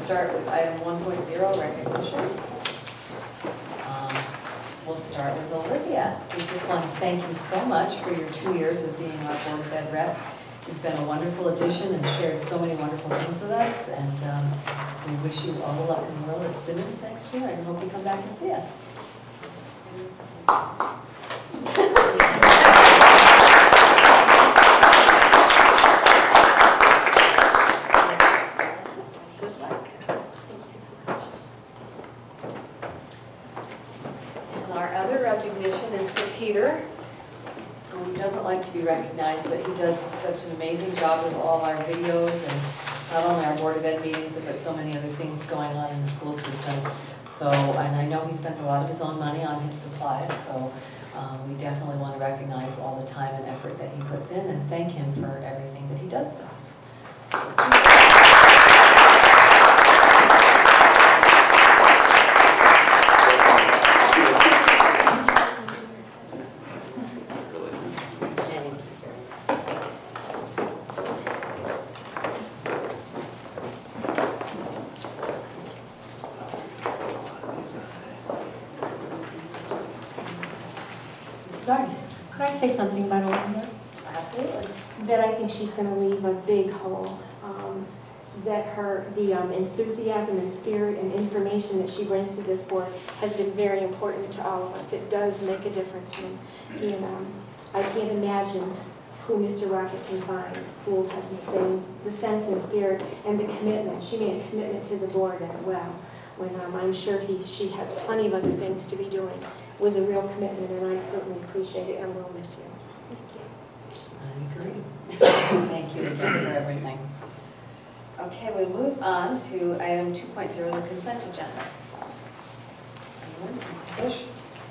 start with item 1.0, recognition. We'll start with Olivia. We just want to thank you so much for your 2 years of being our Board of Ed rep. You've been a wonderful addition and shared so many wonderful things with us, and we wish you all the luck in the world at Simmons next year, and hope you come back and see us. Good luck. And our other recognition is for Peter, who doesn't like to be recognized, but he does such an amazing job with all our videos and not only our Board of Ed meetings, but so many other things going on in the school system. So, and I know he spends a lot of his own money on his supplies, so we definitely want to recognize all the time and effort that he puts in and thank him for everything that he does for us. Could I say something about Olivia? Absolutely. That I think she's going to leave a big hole. That the enthusiasm and spirit and information that she brings to this board has been very important to all of us. It does make a difference. And I can't imagine who Mr. Rocket can find who will have the sense and spirit and the commitment. She made a commitment to the board as well. When I'm sure she has plenty of other things to be doing. It was a real commitment, and I certainly appreciate it, and will miss you. I agree. Thank you again for everything. Okay, we move on to item 2.0, the consent agenda. Anyone? Mrs. Bush?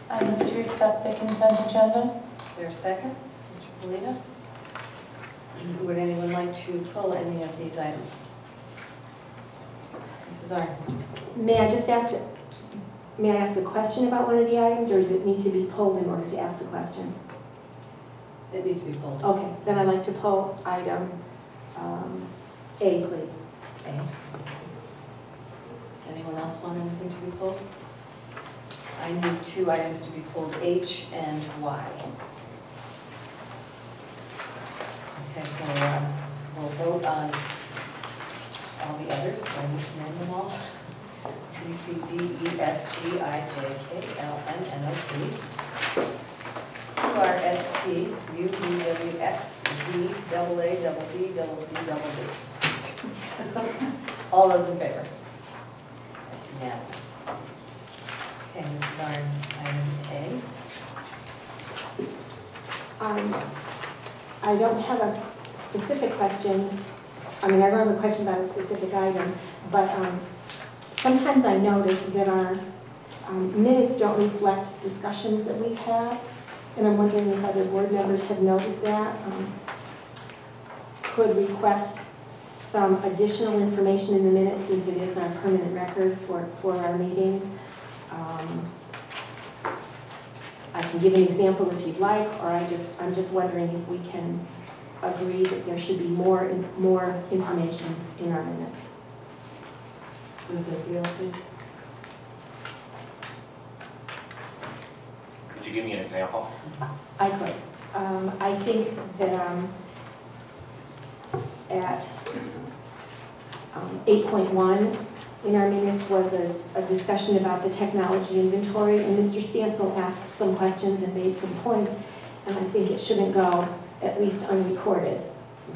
I move to accept the consent agenda. Is there a second? Mr. Polina? Would anyone like to pull any of these items? Mrs. Arndt? May I ask a question about one of the items, or does it need to be pulled in order to ask the question? It needs to be pulled. Okay, then I'd like to pull item A, please. A. Anyone else want anything to be pulled? I need 2 items to be pulled, H and Y. Okay, so we'll vote on all the others. Do I need to name them all? B, C, D, E, F, G, I, J, K, L, M, N, O, P, Q, R, S, T, U, V, W, X, Z, double A, double B, double C, double D. All those in favor? That's unanimous. Okay, Mrs. Arndt, item A. I don't have a specific question. I mean, I don't have a question about a specific item, but sometimes I notice that our minutes don't reflect discussions that we've had, and I'm wondering if other board members have noticed that. Could request some additional information in the minutes, since it is our permanent record for our meetings. I can give an example if you'd like, or I'm just wondering if we can agree that there should be more information in our minutes. Does anybody else think? Could you give me an example? I could. I think that at 8.1 in our minutes was a discussion about the technology inventory, and Mr. Stansel asked some questions and made some points, and I think it shouldn't go at least unrecorded.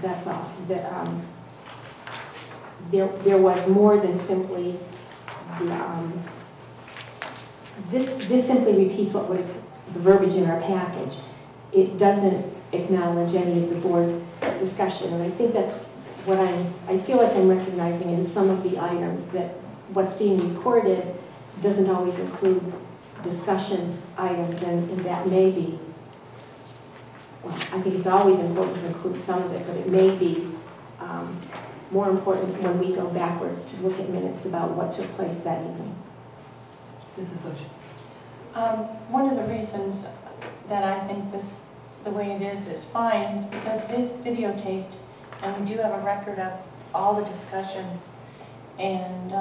That's all. That there was more than simply the this simply repeats what was the verbiage in our package. It doesn't acknowledge any of the board discussion, and I think that's what I feel like I'm recognizing in some of the items, that what's being recorded doesn't always include discussion items, and that may be, well, I think it's always important to include some of it, but it may be more important when we go backwards to look at minutes about what took place that evening. Mrs. Bush. One of the reasons that I think the way it is fine, is because it is videotaped, and we do have a record of all the discussions. And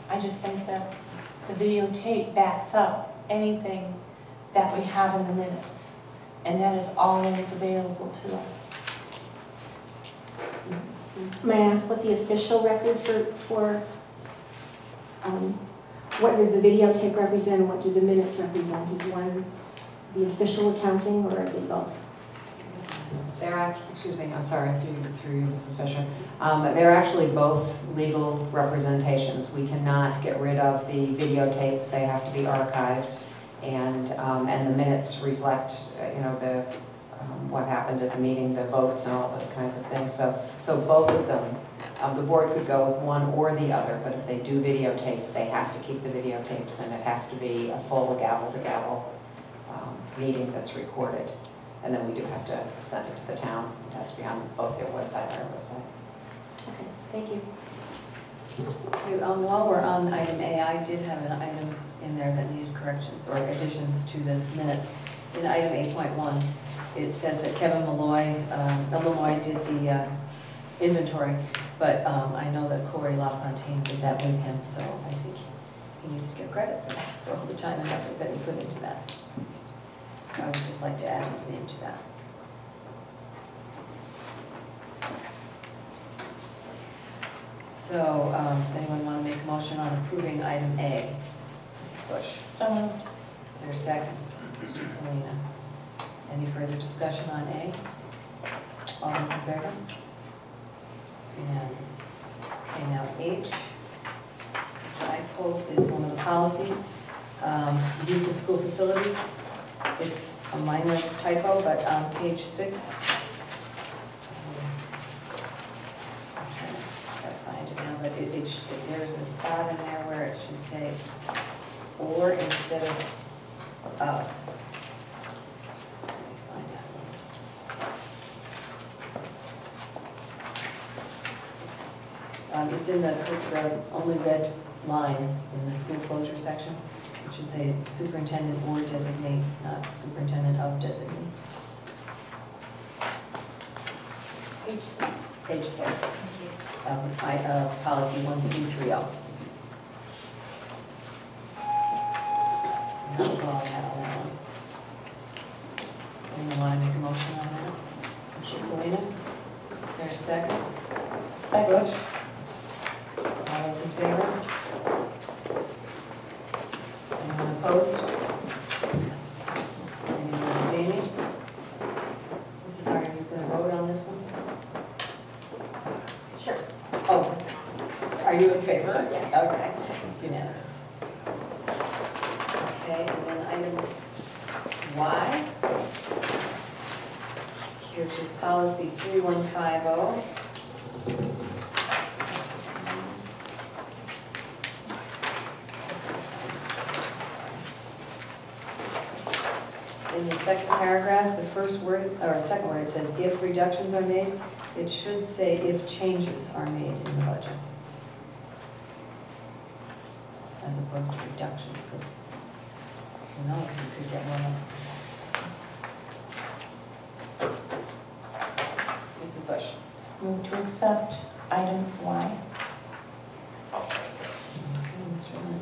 I just think that the videotape backs up anything that we have in the minutes. And that is always available to us. May I ask what the official record what does the videotape represent and what do the minutes represent? Is one the official accounting or are they both? They're actually, excuse me, I'm sorry, through you, Mrs. Fisher. They're actually both legal representations. We cannot get rid of the videotapes. They have to be archived, and the minutes reflect, you know, the what happened at the meeting, the votes, and all those kinds of things. So both of them, the board could go with one or the other, but if they do videotape, they have to keep the videotapes, and it has to be a full gavel-to-gavel meeting that's recorded. And then we do have to send it to the town. It has to be on both their website and our website. Okay, thank you. Okay, while we're on item A, I did have an item in there that needed corrections or additions to the minutes. In item 8.1, it says that Kevin Malloy, Illinois did the inventory, but I know that Corey LaFontaine did that with him, so I think he needs to get credit for that, for all the time and effort that he put into that. So I would just like to add his name to that. So, does anyone want to make a motion on approving item A? Mrs. Bush. So moved. Is there a second? Mr. Polina. Any further discussion on A? All those in favor? It's unanimous. Okay, now H. Which I pulled is one of the policies. Use of school facilities. It's a minor typo, but on page 6, I'm trying to find it now, but there's a spot in there where it should say or instead of. Let me find that one. It's in the only red line in the school closure section. It should say superintendent or designate, not superintendent of designate. Page 6. Page 6. Policy 1330. And that was all I had on that one. Anyone want to make a motion on that? Mr. Polina? There's a second? Second. Bush? All those in favor? Anyone opposed? Anyone abstaining? Mrs. Hart, are you going to vote on this one? Sure. Oh, are you in favor? Yes. Okay, it's unanimous. Okay, and then item Y, which is policy 3150. In the second paragraph, the first word, or the second word, it says if reductions are made. It should say if changes are made in the budget, as opposed to reductions, because who knows, we could get one up. Mrs. Bush. Move to accept item Y. Okay, Mr. Lynn.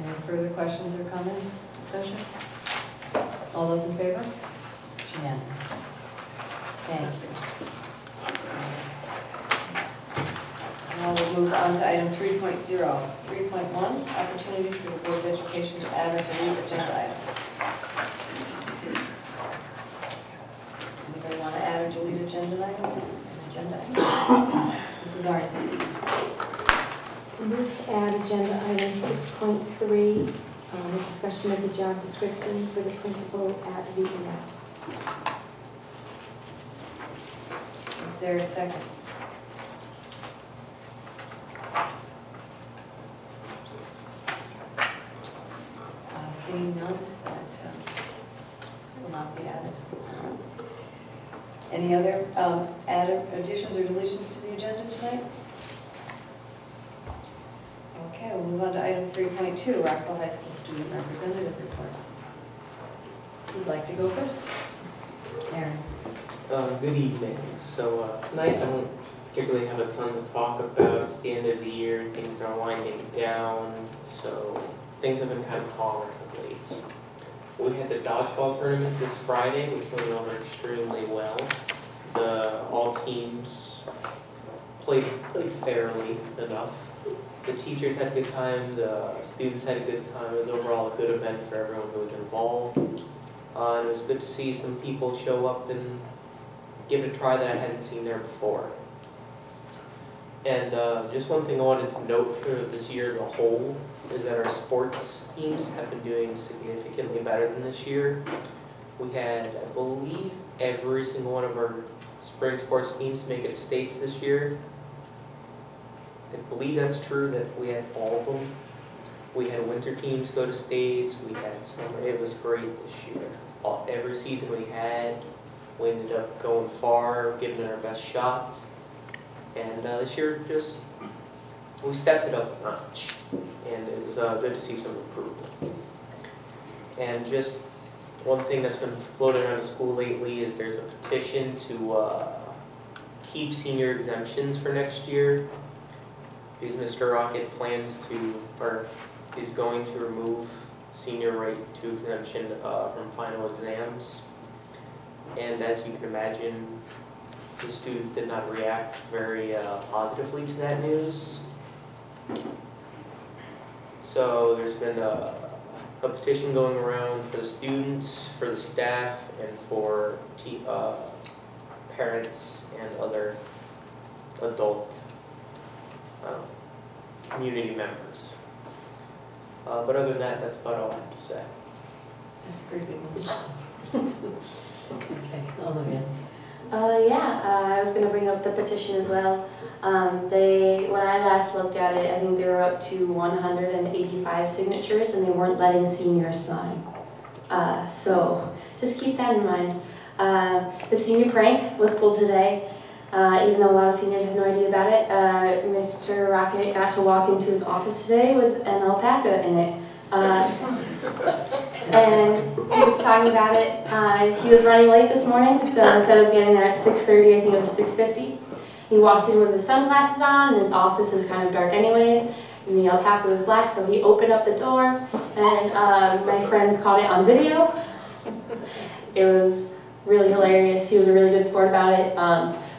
Any further questions or comments, discussion? All those in favor? It's unanimous. Thank you. Now we'll move on to item 3.0. 3.1, opportunity for the Board of Education to add or delete agenda items. Anybody want to add or delete agenda item? Mrs. Arndt. Move to add agenda item 6.3, the discussion of the job description for the principal at VES. Is there a second? Seeing none, that will not be added. Any other additions or deletions to the agenda tonight? Okay, we'll move on to item 3.2, Rockville High School Student Representative Report. Who'd like to go first? Aaron. Good evening. So tonight I won't particularly have a ton to talk about. It's the end of the year, things are winding down, so things have been kind of calm as of late. We had the dodgeball tournament this Friday, which went over extremely well. All teams played fairly enough. The teachers had a good time, the students had a good time. It was overall a good event for everyone who was involved. And it was good to see some people show up and give it a try that I hadn't seen there before. And just one thing I wanted to note for this year as a whole is that our sports teams have been doing significantly better than this year. We had, I believe, every single one of our spring sports teams make it to states this year. I believe that's true, that we had all of them. We had winter teams go to states, we had summer. It was great this year. Every season we had, we ended up going far, giving it our best shots. And this year, we stepped it up a notch. And it was good to see some improvement. And just one thing that's been floating around the school lately is there's a petition to keep senior exemptions for next year, because Mr. Rocket plans to, or is going to remove senior right to exemption from final exams. And as you can imagine, the students did not react very positively to that news. So there's been a petition going around for the students, for the staff, and for parents and other adult community members. But other than that, that's about all I have to say. That's a pretty big one. Okay, Olivia. I was going to bring up the petition as well. When I last looked at it, I think they were up to 185 signatures, and they weren't letting seniors sign. So just keep that in mind. The senior prank was pulled today, even though a lot of seniors had no idea about it. Mr. Rocket got to walk into his office today with an alpaca in it. And he was talking about it. He was running late this morning, so instead of getting there at 6:30, I think it was 6:50. He walked in with his sunglasses on, and his office is kind of dark anyways, and the alpaca was black, so he opened up the door, and my friends caught it on video. It was really hilarious. He was a really good sport about it.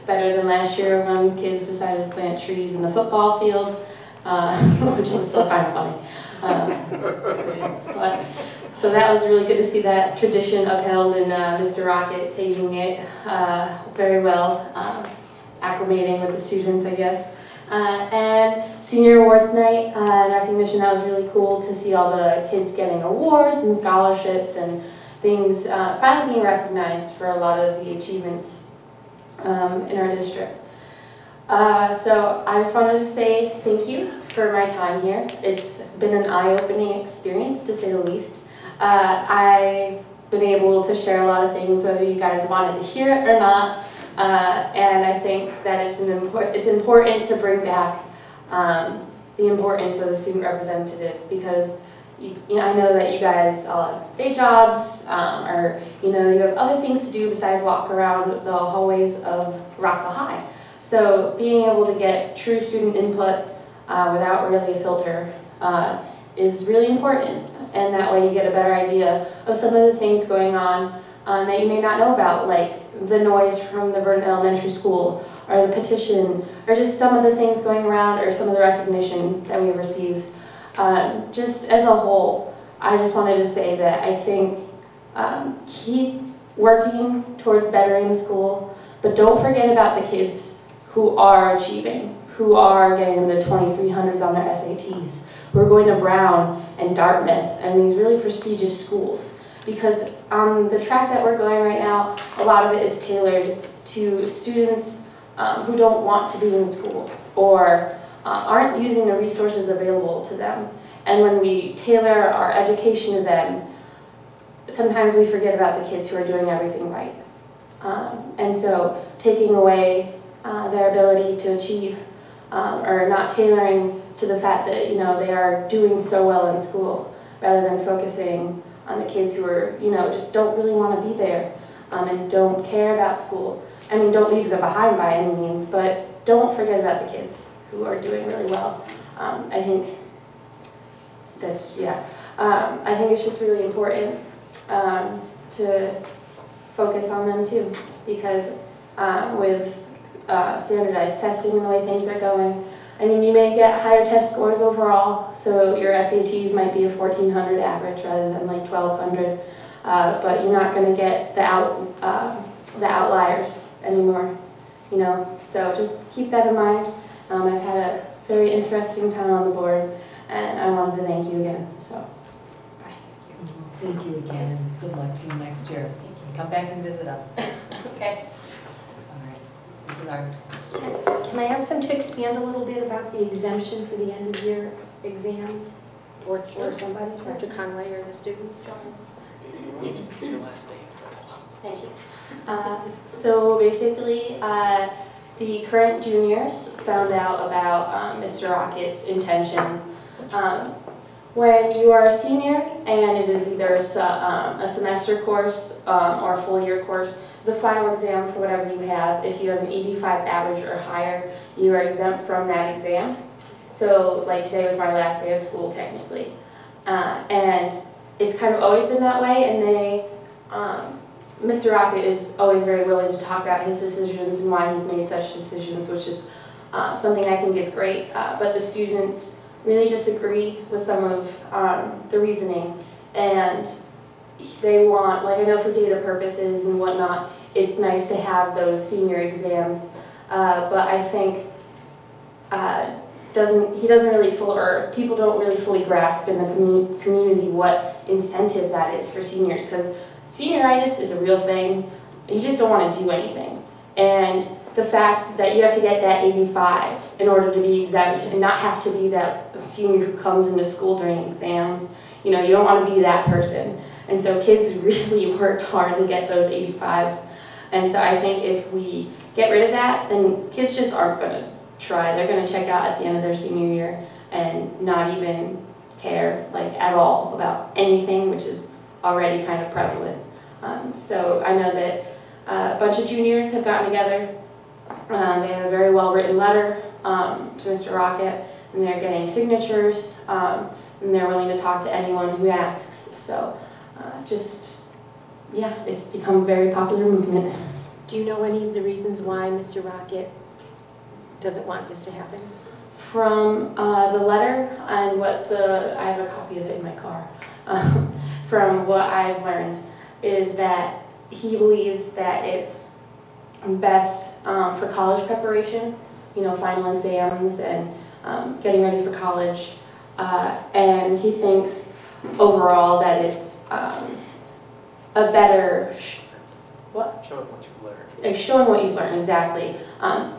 Better than last year when kids decided to plant trees in the football field, which was still kind of funny. So that was really good to see that tradition upheld, and Mr. Rocket taking it very well, acclimating with the students, I guess. And senior awards night and recognition, that was really cool to see all the kids getting awards and scholarships and things finally being recognized for a lot of the achievements in our district. So I just wanted to say thank you for my time here. It's been an eye-opening experience, to say the least. I've been able to share a lot of things, whether you guys wanted to hear it or not. And I think that it's important to bring back the importance of the student representative, because I know that you guys all have day jobs, or you have other things to do besides walk around the hallways of Rockville High. So being able to get true student input without really a filter is really important, and that way you get a better idea of some of the things going on that you may not know about, like the noise from the Vernon Elementary School, or the petition, or just some of the things going around, or some of the recognition that we received. Just as a whole, I just wanted to say that I think keep working towards bettering the school, but don't forget about the kids who are achieving, who are getting the 2300s on their SATs. We're going to Brown and Dartmouth and these really prestigious schools, because the track that we're going right now, a lot of it is tailored to students who don't want to be in school or aren't using the resources available to them. And when we tailor our education to them, sometimes we forget about the kids who are doing everything right. And so taking away their ability to achieve, or not tailoring to the fact that they are doing so well in school, rather than focusing on the kids who are just don't really want to be there and don't care about school. I mean, don't leave them behind by any means, but don't forget about the kids who are doing really well. I think that's, yeah. I think it's just really important to focus on them too, because with standardized testing and the way things are going, I mean, you may get higher test scores overall, so your SATs might be a 1400 average rather than like 1200, but you're not going to get the outliers anymore, you know, so just keep that in mind. I've had a very interesting time on the board, and I wanted to thank you again, so bye. Thank you again, and good luck to you next year. Come back and visit us. Okay. All right, this is our, Can I ask them to expand a little bit about the exemption for the end of year exams? Or somebody, Dr. Conway or the students? It's your last day. Thank you. So basically, the current juniors found out about Mr. Rocket's intentions. When you are a senior and it is either a semester course or a full year course, the final exam for whatever you have, if you have an 85 average or higher, you are exempt from that exam. So like today was my last day of school technically. And it's kind of always been that way, and Mr. Rocket is always very willing to talk about his decisions and why he's made such decisions, which is something I think is great. But the students really disagree with some of the reasoning, and they want, like I know for data purposes and whatnot, it's nice to have those senior exams, but I think people don't really fully grasp in the community what incentive that is for seniors, because senioritis is a real thing. You just don't want to do anything. And the fact that you have to get that 85 in order to be exempt and not have to be that senior who comes into school during exams, you know, you don't want to be that person. And so kids really worked hard to get those 85s. And so I think if we get rid of that, then kids just aren't going to try. They're going to check out at the end of their senior year and not even care, like, at all about anything, which is already kind of prevalent. So I know that a bunch of juniors have gotten together. They have a very well-written letter to Mr. Rocket, and they're getting signatures, and they're willing to talk to anyone who asks. So yeah, it's become a very popular movement. Do you know any of the reasons why Mr. Rocket doesn't want this to happen? From the letter and I have a copy of it in my car, from what I've learned is that he believes that it's best for college preparation, you know, final exams and getting ready for college, and he thinks overall that it's a better, Showing what you've learned. like showing what you've learned, exactly.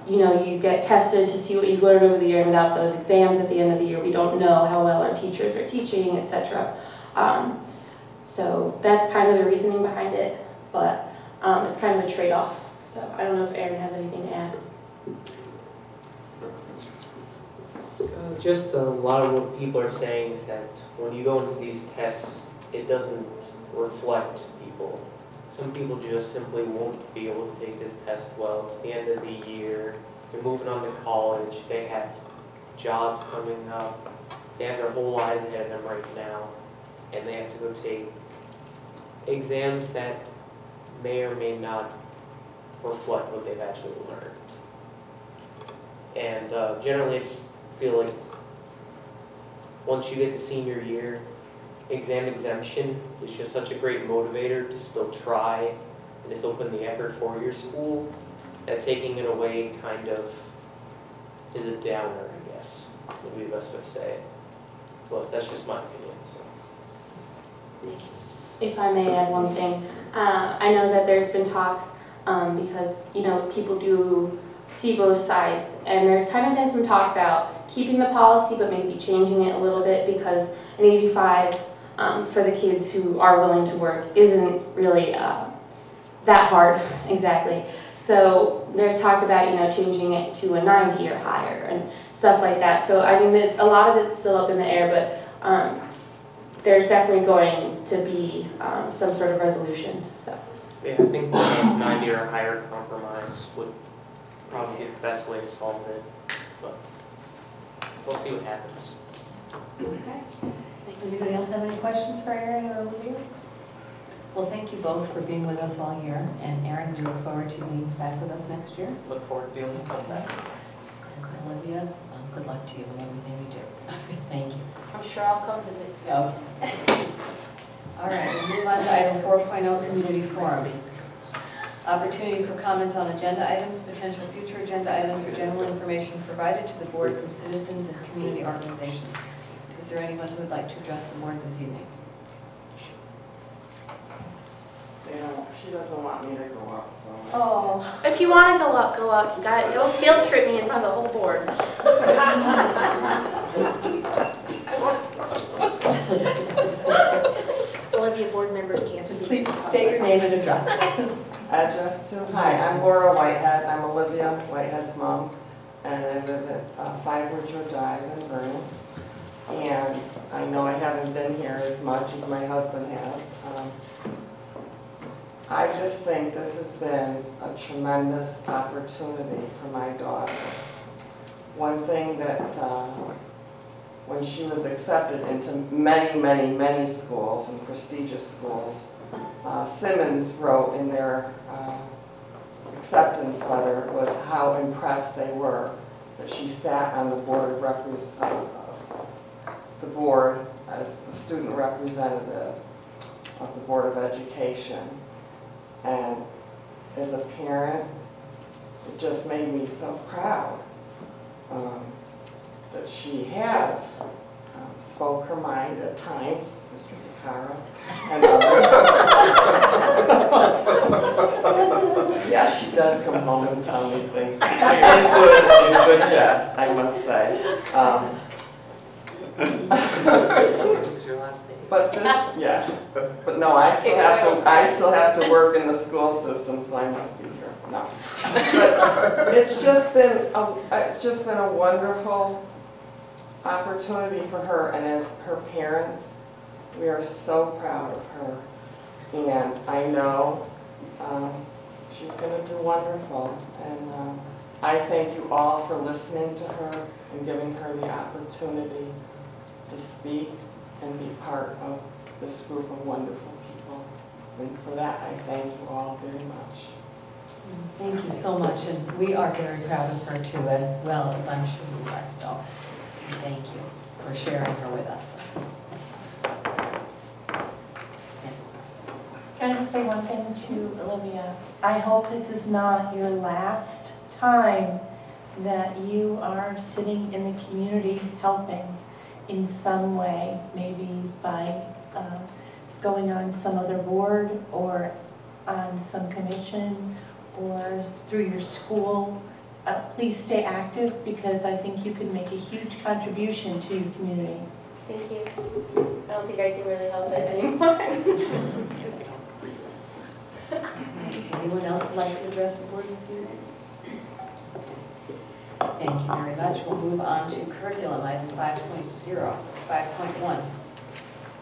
You know, you get tested to see what you've learned over the year, and without those exams at the end of the year, we don't know how well our teachers are teaching, etc. So that's kind of the reasoning behind it, but it's kind of a trade-off. So I don't know if Aaron has anything to add. Just a lot of what people are saying is that when you go into these tests, it doesn't reflect people. Some people just simply won't be able to take this test well. It's the end of the year. They're moving on to college. They have jobs coming up. They have their whole lives ahead of them right now. And they have to go take exams that may or may not reflect what they've actually learned. And generally, I just feel like once you get to senior year, exam exemption is just such a great motivator to still try and to still put in the effort for your school, that taking it away kind of is a downer, I guess, would be the best way to say it. But that's just my opinion, so. If I may add one thing, I know that there's been talk because, you know, people do see both sides, and there's kind of been some talk about keeping the policy but maybe changing it a little bit, because an 85 for the kids who are willing to work isn't really that hard, exactly. So there's talk about, you know, changing it to a 90 or higher and stuff like that. So I mean, a lot of it's still up in the air, but there's definitely going to be some sort of resolution. So Yeah, I think 90 or higher compromise would probably the best way to solve it, but we'll see what happens. Okay. Anybody else have any questions for Erin or Olivia? Well, thank you both for being with us all year, and Erin, we look forward to you being back with us next year. Look forward to being come back. And Olivia, good luck to you in everything you do. Thank you. I'm sure I'll come visit. Okay. All right, we'll move on to item 4.0, community forum. Opportunity for comments on agenda items, potential future agenda items, or general information provided to the board from citizens and community organizations. Is there anyone who would like to address the board this evening? Yeah, she doesn't want me to go up, so. Oh. If you want to go up, go up. You got it. Don't guilt trip me in front of the whole board. Olivia, board members can't Just speak. please state your name and address. Address to, hi, I'm Laura Whitehead, I'm Olivia Whitehead's mom, and I live at 5 Ridgewood Drive in Vernon. And I know I haven't been here as much as my husband has. I just think this has been a tremendous opportunity for my daughter. One thing that, when she was accepted into many, many, many schools and prestigious schools, Simmons wrote in their acceptance letter was how impressed they were that she sat on the board of the board as the student representative of the Board of Education. And as a parent, it just made me so proud that she has spoke her mind at times, Mr. DeCaro and others. Yeah, she does come home and tell me things in good jest, I must say. This is your last name. But this, yeah, but no, I still have to work in the school system, so I must be here. No, but it's just been a wonderful opportunity for her, and as her parents, we are so proud of her, and I know she's going to do wonderful, and I thank you all for listening to her and giving her the opportunity to speak and be part of this group of wonderful people. And for that, I thank you all very much. Thank you so much, and we are very proud of her too, as well as I'm sure you are, so thank you for sharing her with us. Can I just say one thing to Olivia? I hope this is not your last time that you are sitting in the community helping in some way, maybe by going on some other board or on some commission or through your school. Please stay active, because I think you could make a huge contribution to your community. Thank you. I don't think I can really help it anymore. Anyone else would like to address the board this evening? Thank you very much. We'll move on to curriculum, item 5.0, 5.1.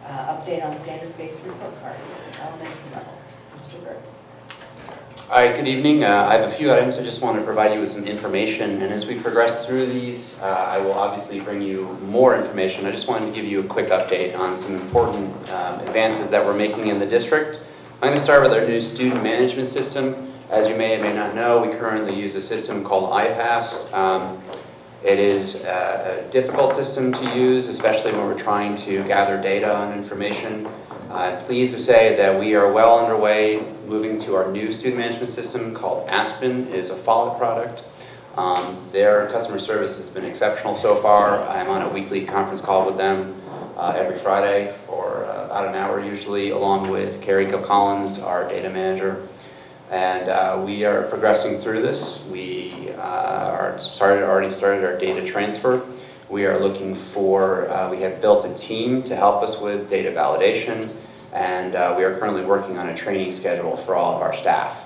Update on standard-based report cards, elementary level. Mr. Bird. Hi, good evening. I have a few items I just want to provide you with some information, and as we progress through these, I will obviously bring you more information. I just wanted to give you a quick update on some important advances that we're making in the district. I'm going to start with our new student management system. As you may or may not know, we currently use a system called iPass. It is a difficult system to use, especially when we're trying to gather data on information. I'm pleased to say that we are well underway moving to our new student management system called Aspen. It is a Follett product. Their customer service has been exceptional so far. I'm on a weekly conference call with them every Friday for about an hour usually, along with Carrie Collins, our data manager. And we are progressing through this. We already started our data transfer. We are looking for, we have built a team to help us with data validation, and we are currently working on a training schedule for all of our staff,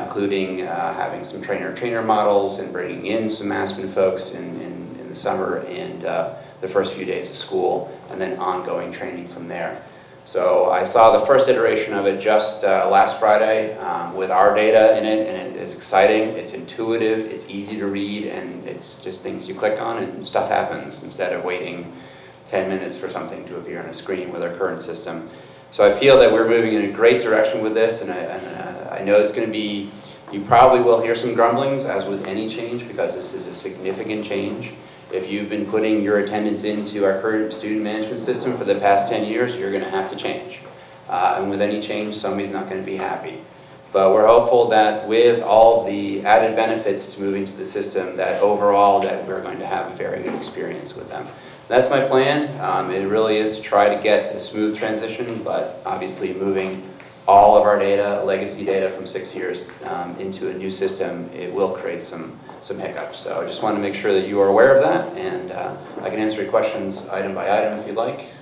including having some trainer models and bringing in some Aspen folks in the summer and the first few days of school, and then ongoing training from there. So I saw the first iteration of it just last Friday with our data in it, and it is exciting, it's intuitive, it's easy to read, and it's just things you click on and stuff happens instead of waiting 10 minutes for something to appear on a screen with our current system. So I feel that we're moving in a great direction with this, and I know it's going to be, you probably will hear some grumblings, as with any change, because this is a significant change. If you've been putting your attendance into our current student management system for the past 10 years, you're going to have to change. And with any change, somebody's not going to be happy. But we're hopeful that with all the added benefits to moving to the system, that overall that we're going to have a very good experience with them. That's my plan. It really is to try to get a smooth transition, but obviously moving all of our data, legacy data from 6 years into a new system, it will create some hiccups. So I just want to make sure that you are aware of that, and I can answer your questions item by item if you'd like.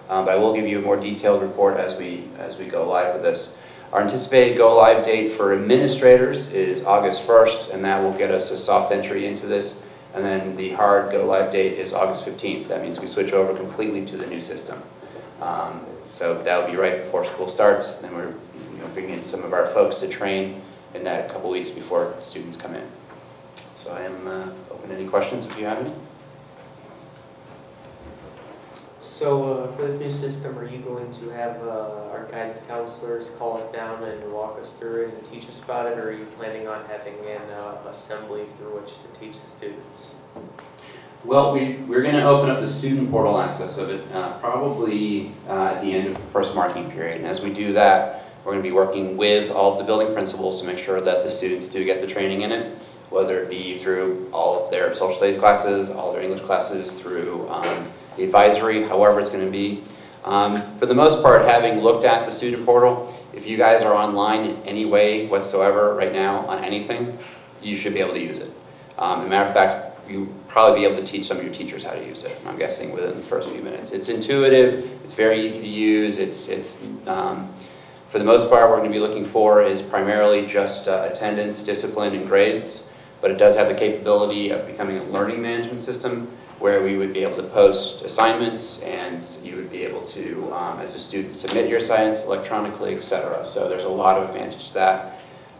But I will give you a more detailed report as we go live with this. Our anticipated go live date for administrators is August 1st, and that will get us a soft entry into this. And then the hard go live date is August 15th. That means we switch over completely to the new system. So that'll be right before school starts. Then we're bringing in some of our folks to train in that couple weeks before students come in. So I am open to any questions if you have any. So for this new system, are you going to have our guidance counselors call us down and walk us through it and teach us about it, or are you planning on having an assembly through which to teach the students? Well, we're going to open up the student portal access of it probably at the end of the first marking period. And as we do that, we're going to be working with all of the building principals to make sure that the students do get the training in it, whether it be through all of their social studies classes, all their English classes, through the advisory, however it's going to be. For the most part, having looked at the student portal, if you guys are online in any way whatsoever right now on anything, you should be able to use it. As a matter of fact, you'll probably be able to teach some of your teachers how to use it, I'm guessing within the first few minutes. It's intuitive, it's very easy to use, for the most part what we're going to be looking for is primarily just attendance, discipline, and grades, but it does have the capability of becoming a learning management system where we would be able to post assignments and you would be able to, as a student, submit your assignments electronically, etc. So there's a lot of advantage to that.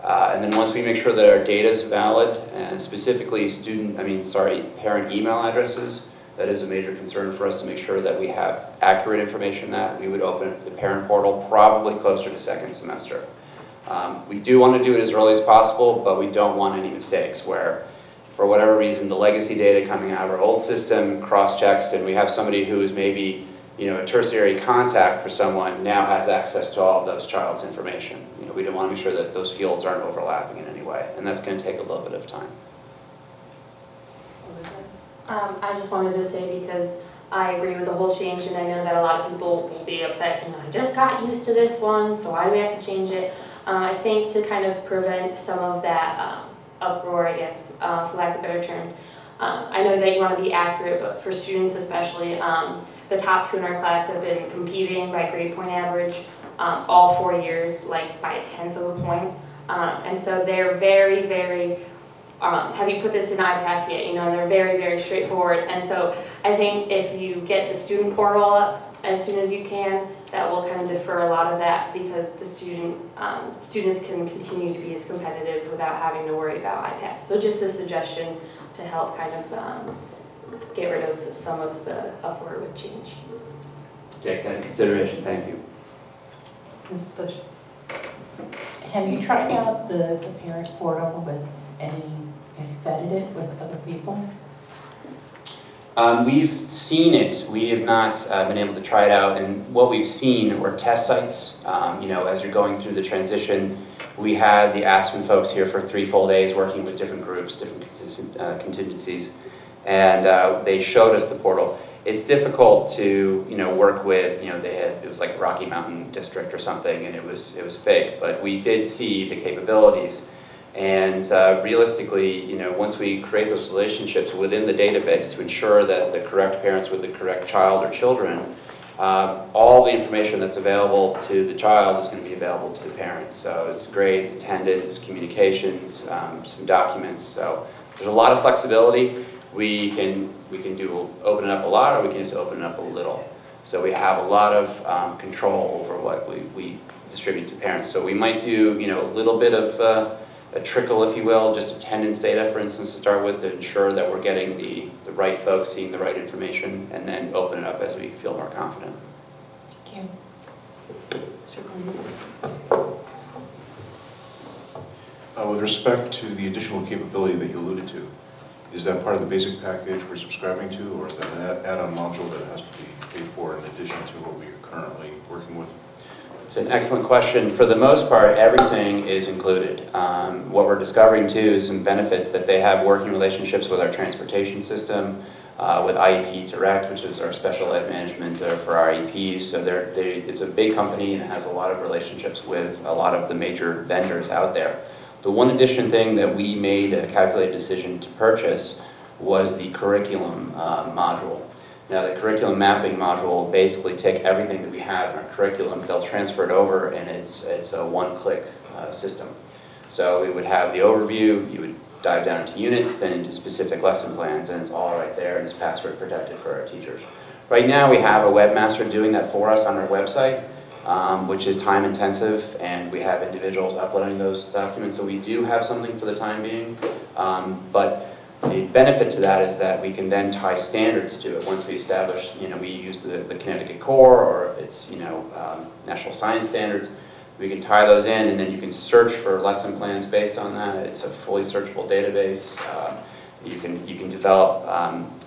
And then once we make sure that our data is valid, and specifically parent email addresses, that is a major concern for us to make sure that we have accurate information that we would open the parent portal probably closer to second semester. We do want to do it as early as possible, but we don't want any mistakes where, for whatever reason, the legacy data coming out of our old system cross-checks and we have somebody who is maybe a tertiary contact for someone now has access to all of those child's information. We don't want to make sure that those fields aren't overlapping in any way, and that's going to take a little bit of time. I just wanted to say, because I agree with the whole change, and I know that a lot of people will be upset, I just got used to this one, so why do we have to change it? I think to kind of prevent some of that uproar, I guess, for lack of better terms, I know that you want to be accurate, but for students especially, the top 2 in our class have been competing by grade point average all 4 years, like by 1/10 of a point. And so they're very, very, have you put this in iPass yet? And they're very, very straightforward. And so I think if you get the student portal up as soon as you can, that will kind of defer a lot of that, because the students can continue to be as competitive without having to worry about iPass. So just a suggestion to help kind of get rid of some of the uproar with change. Take that into consideration, thank you. Mrs. Bush? Have you tried out the parent portal with have you vetted it with other people? We've seen it. We have not been able to try it out, and what we've seen were test sites. As you're going through the transition, we had the Aspen folks here for 3 full days working with different groups, different contingencies, and they showed us the portal. It's difficult to work with. It was like Rocky Mountain District or something, and it was fake. But we did see the capabilities, and realistically, once we create those relationships within the database to ensure that the correct parents with the correct child or children, all the information that's available to the child is going to be available to the parents. So it's grades, attendance, communications, some documents. So there's a lot of flexibility. We can open it up a lot, or we can just open it up a little. So we have a lot of control over what we distribute to parents. So we might do, you know, a little bit of a trickle, if you will, just attendance data, for instance, to start with, to ensure that we're getting the right folks seeing the right information, and then open it up as we feel more confident. Thank you. Mr. Kling? With respect to the additional capability that you alluded to, is that part of the basic package we're subscribing to, or is that an add-on module that has to be paid for in addition to what we are currently working with? It's an excellent question. For the most part, everything is included. What we're discovering too is some benefits that they have working relationships with our transportation system, with IEP Direct, which is our special ed management for our IEPs. So it's a big company and it has a lot of relationships with a lot of the major vendors out there. The one addition thing that we made a calculated decision to purchase was the curriculum module. Now, the curriculum mapping module will basically take everything that we have in our curriculum, they'll transfer it over, and it's a one-click system. So we would have the overview, you would dive down into units, then into specific lesson plans, and it's all right there, and it's password protected for our teachers. Right now, we have a webmaster doing that for us on our website, which is time intensive, and we have individuals uploading those documents, so we do have something for the time being, but the benefit to that is that we can then tie standards to it. Once we establish, you know, we use the Connecticut Core, or if it's, you know, National Science Standards, we can tie those in, and then you can search for lesson plans based on that. It's a fully searchable database. You can develop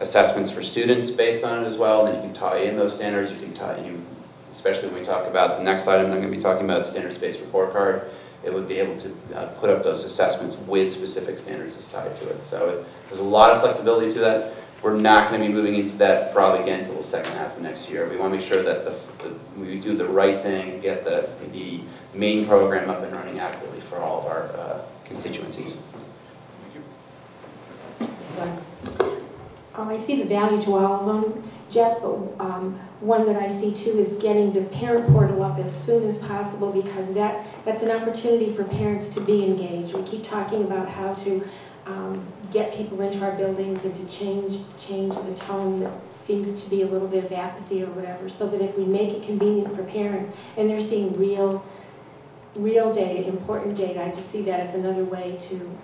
assessments for students based on it as well, and then you can tie in those standards. You can especially when we talk about the next item, I'm going to be talking about standards-based report card. It would be able to put up those assessments with specific standards as tied to it. So there's a lot of flexibility to that. We're not going to be moving into that probably again until the second half of next year. We want to make sure that we do the right thing, get the main program up and running accurately for all of our constituencies. I see the value to all of them, Jeff, but one that I see too is getting the parent portal up as soon as possible, because that's an opportunity for parents to be engaged. We keep talking about how to get people into our buildings and to change the tone that seems to be a little bit of apathy or whatever, so that if we make it convenient for parents and they're seeing real data, important data, I just see that as another way to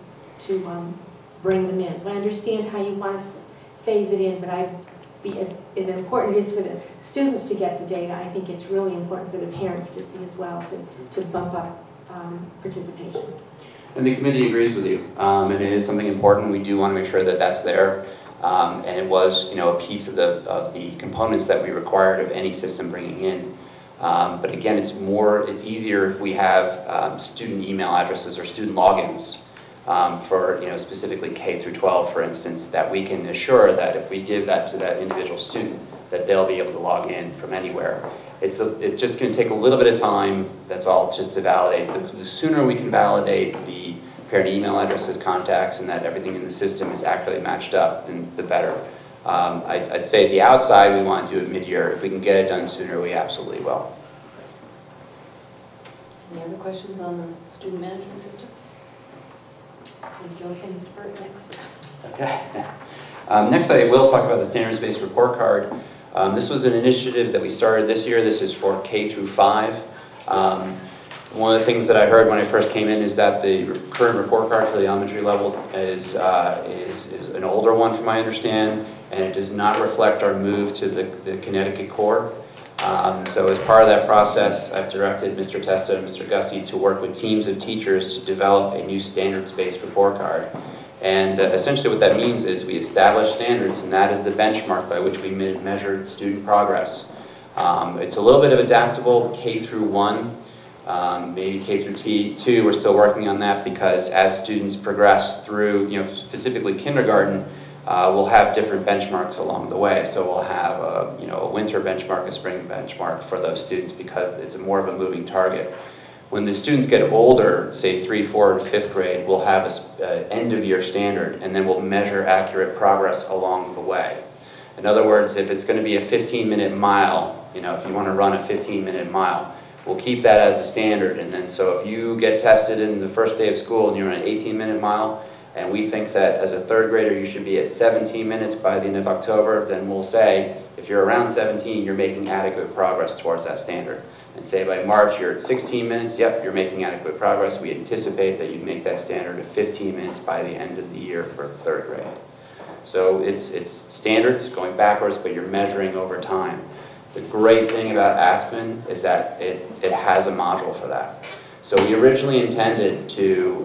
bring them in. So I understand how you want to phase it in, but as important it is for the students to get the data, I think it's really important for the parents to see as well, to bump up participation. And the committee agrees with you. And it is something important. We do want to make sure that that's there. And it was, you know, a piece of the components that we required of any system bringing in. But again, it's easier if we have student email addresses or student logins. For, you know, specifically K through 12, for instance, that we can assure that if we give that to that individual student, that they'll be able to log in from anywhere. It's just going to take a little bit of time, that's all, just to validate. The sooner we can validate the parent email addresses, contacts, and that everything in the system is accurately matched up, then the better. I'd say the outside, we want to do it mid-year. If we can get it done sooner, we absolutely will. Any other questions on the student management system? Thank you. Okay, Mr. Burt, next. Okay. Next, I will talk about the standards-based report card. This was an initiative that we started this year. This is for K through 5. One of the things that I heard when I first came in is that the current report card for the elementary level is an older one, from my understanding, and it does not reflect our move to the Connecticut Core. So as part of that process, I've directed Mr. Testa and Mr. Gussie to work with teams of teachers to develop a new standards-based report card. And essentially what that means is we establish standards, and that is the benchmark by which we measure student progress. It's a little bit of adaptable K through 1, maybe K through 2. We're still working on that, because as students progress through, you know, specifically kindergarten, we'll have different benchmarks along the way. So we'll have a winter benchmark, a spring benchmark for those students, because it's more of a moving target. When the students get older, say 3, 4, and 5th grade, we'll have an end-of-year standard, and then we'll measure accurate progress along the way. In other words, if it's going to be a 15-minute mile, you know, if you want to run a 15-minute mile, we'll keep that as a standard. And then so if you get tested in the first day of school and you're on an 18-minute mile, and we think that as a 3rd grader you should be at 17 minutes by the end of October, then we'll say if you're around 17, you're making adequate progress towards that standard. And say by March you're at 16 minutes, yep, you're making adequate progress. We anticipate that you'd make that standard of 15 minutes by the end of the year for 3rd grade. So it's standards going backwards, but you're measuring over time. The great thing about Aspen is that it has a module for that. So we originally intended to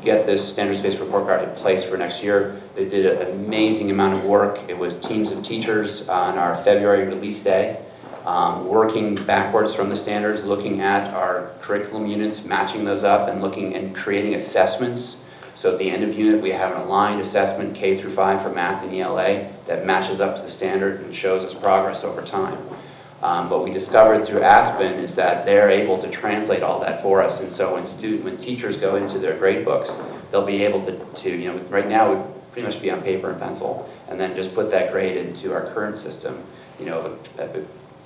get this standards-based report card in place for next year. They did an amazing amount of work. It was teams of teachers on our February release day, working backwards from the standards, looking at our curriculum units, matching those up, and looking and creating assessments. So at the end of unit, we have an aligned assessment K through 5 for math and ELA that matches up to the standard and shows us progress over time. What we discovered through Aspen is that they're able to translate all that for us, and so when teachers go into their grade books, they'll be able to you know, right now it would pretty much be on paper and pencil, and then just put that grade into our current system, you know, a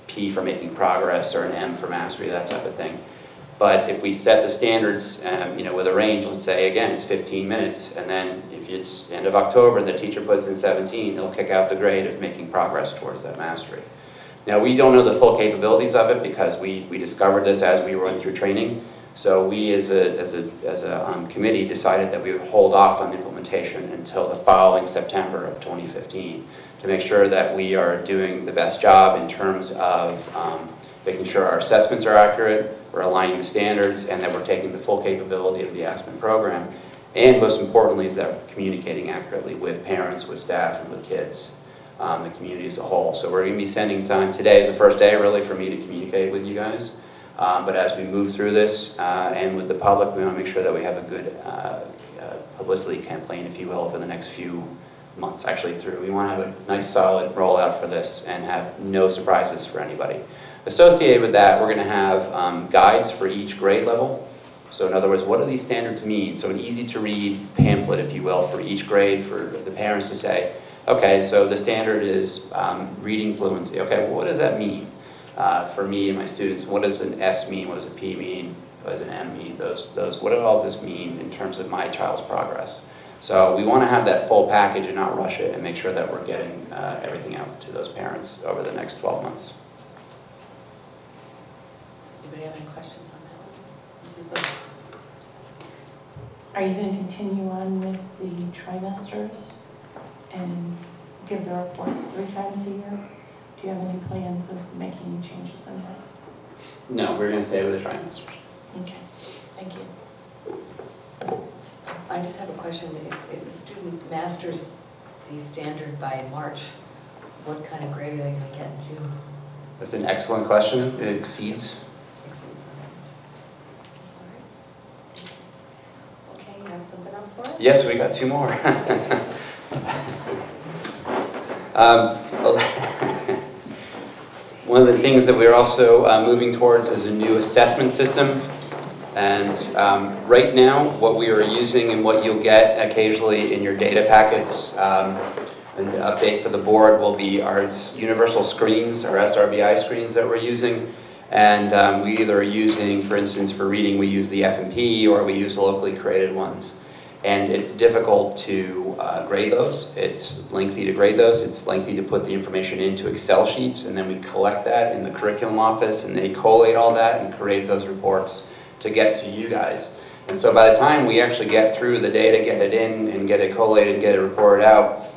P for making progress or an M for mastery, that type of thing. But if we set the standards, you know, with a range, let's say again it's 15 minutes, and then if it's end of October and the teacher puts in 17, they'll kick out the grade of making progress towards that mastery. Now we don't know the full capabilities of it because we discovered this as we were going through training. So we as a committee decided that we would hold off on implementation until the following September of 2015 to make sure that we are doing the best job in terms of making sure our assessments are accurate, we're aligning the standards, and that we're taking the full capability of the Aspen program. And most importantly is that we're communicating accurately with parents, with staff, and with kids. The community as a whole. So we're going to be spending time, today is the first day really for me to communicate with you guys, but as we move through this and with the public, we want to make sure that we have a good publicity campaign, if you will, over the next few months, actually through. We want to have a nice solid rollout for this and have no surprises for anybody. Associated with that, we're going to have guides for each grade level. So in other words, what do these standards mean? So an easy to read pamphlet, if you will, for each grade for the parents to say, okay, so the standard is reading fluency. Okay, well, what does that mean for me and my students? What does an S mean? What does a P mean? What does an M mean? What do all this mean in terms of my child's progress? So we want to have that full package and not rush it and make sure that we're getting everything out to those parents over the next 12 months. Anybody have any questions on that? Mrs. Bush? Are you going to continue on with the trimesters and give the reports 3 times a year? Do you have any plans of making changes in that? No, we're going to stay with the trimesters. Okay, thank you. I just have a question. If a student masters the standard by March, what kind of grade are they going to get in June? That's an excellent question. It exceeds. Okay, you have something else for us? Yes, we got 2 more. One of the things that we're also moving towards is a new assessment system. And right now, what we are using and what you'll get occasionally in your data packets and the update for the board will be our universal screens, our SRBI screens that we're using. And we either are using, for instance, for reading, we use the FMP or we use locally created ones. And it's difficult to grade those. It's lengthy to grade those. It's lengthy to put the information into Excel sheets, and then we collect that in the curriculum office, and they collate all that and create those reports to get to you guys. And so by the time we actually get through the data, get it in, and get it collated, and get it reported out,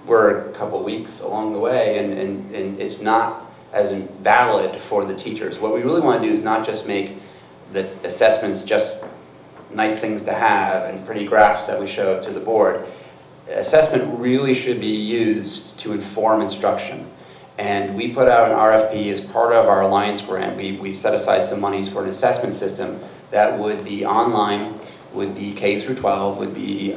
we're a couple weeks along the way, and it's not as valid for the teachers. What we really want to do is not just make the assessments just nice things to have and pretty graphs that we show to the board. Assessment really should be used to inform instruction. And we put out an RFP as part of our Alliance grant. We set aside some monies for an assessment system that would be online, would be K through 12, would be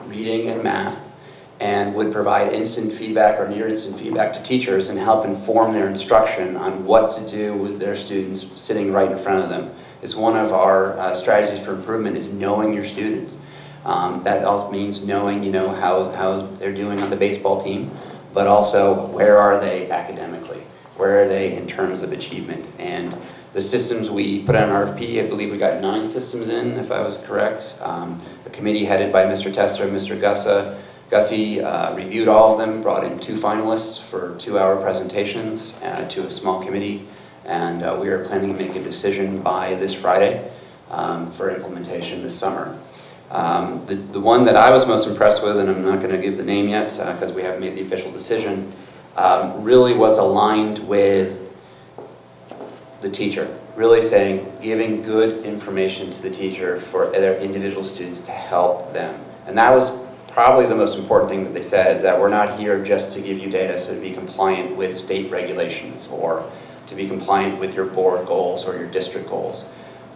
reading and math, and would provide instant feedback or near instant feedback to teachers and help inform their instruction on what to do with their students sitting right in front of them. It's one of our strategies for improvement is knowing your students. That also means knowing, you know, how they're doing on the baseball team, but also where are they academically? Where are they in terms of achievement? And the systems we put on RFP, I believe we got 9 systems in, if I was correct. The committee headed by Mr. Tester and Mr. Gussa Gussie reviewed all of them, brought in 2 finalists for 2-hour presentations to a small committee, and we are planning to make a decision by this Friday for implementation this summer. The one that I was most impressed with, and I'm not going to give the name yet because we haven't made the official decision, really was aligned with the teacher. Really saying, giving good information to the teacher for their individual students to help them. And that was probably the most important thing that they said, is that we're not here just to give you data so to be compliant with state regulations or to be compliant with your board goals or your district goals.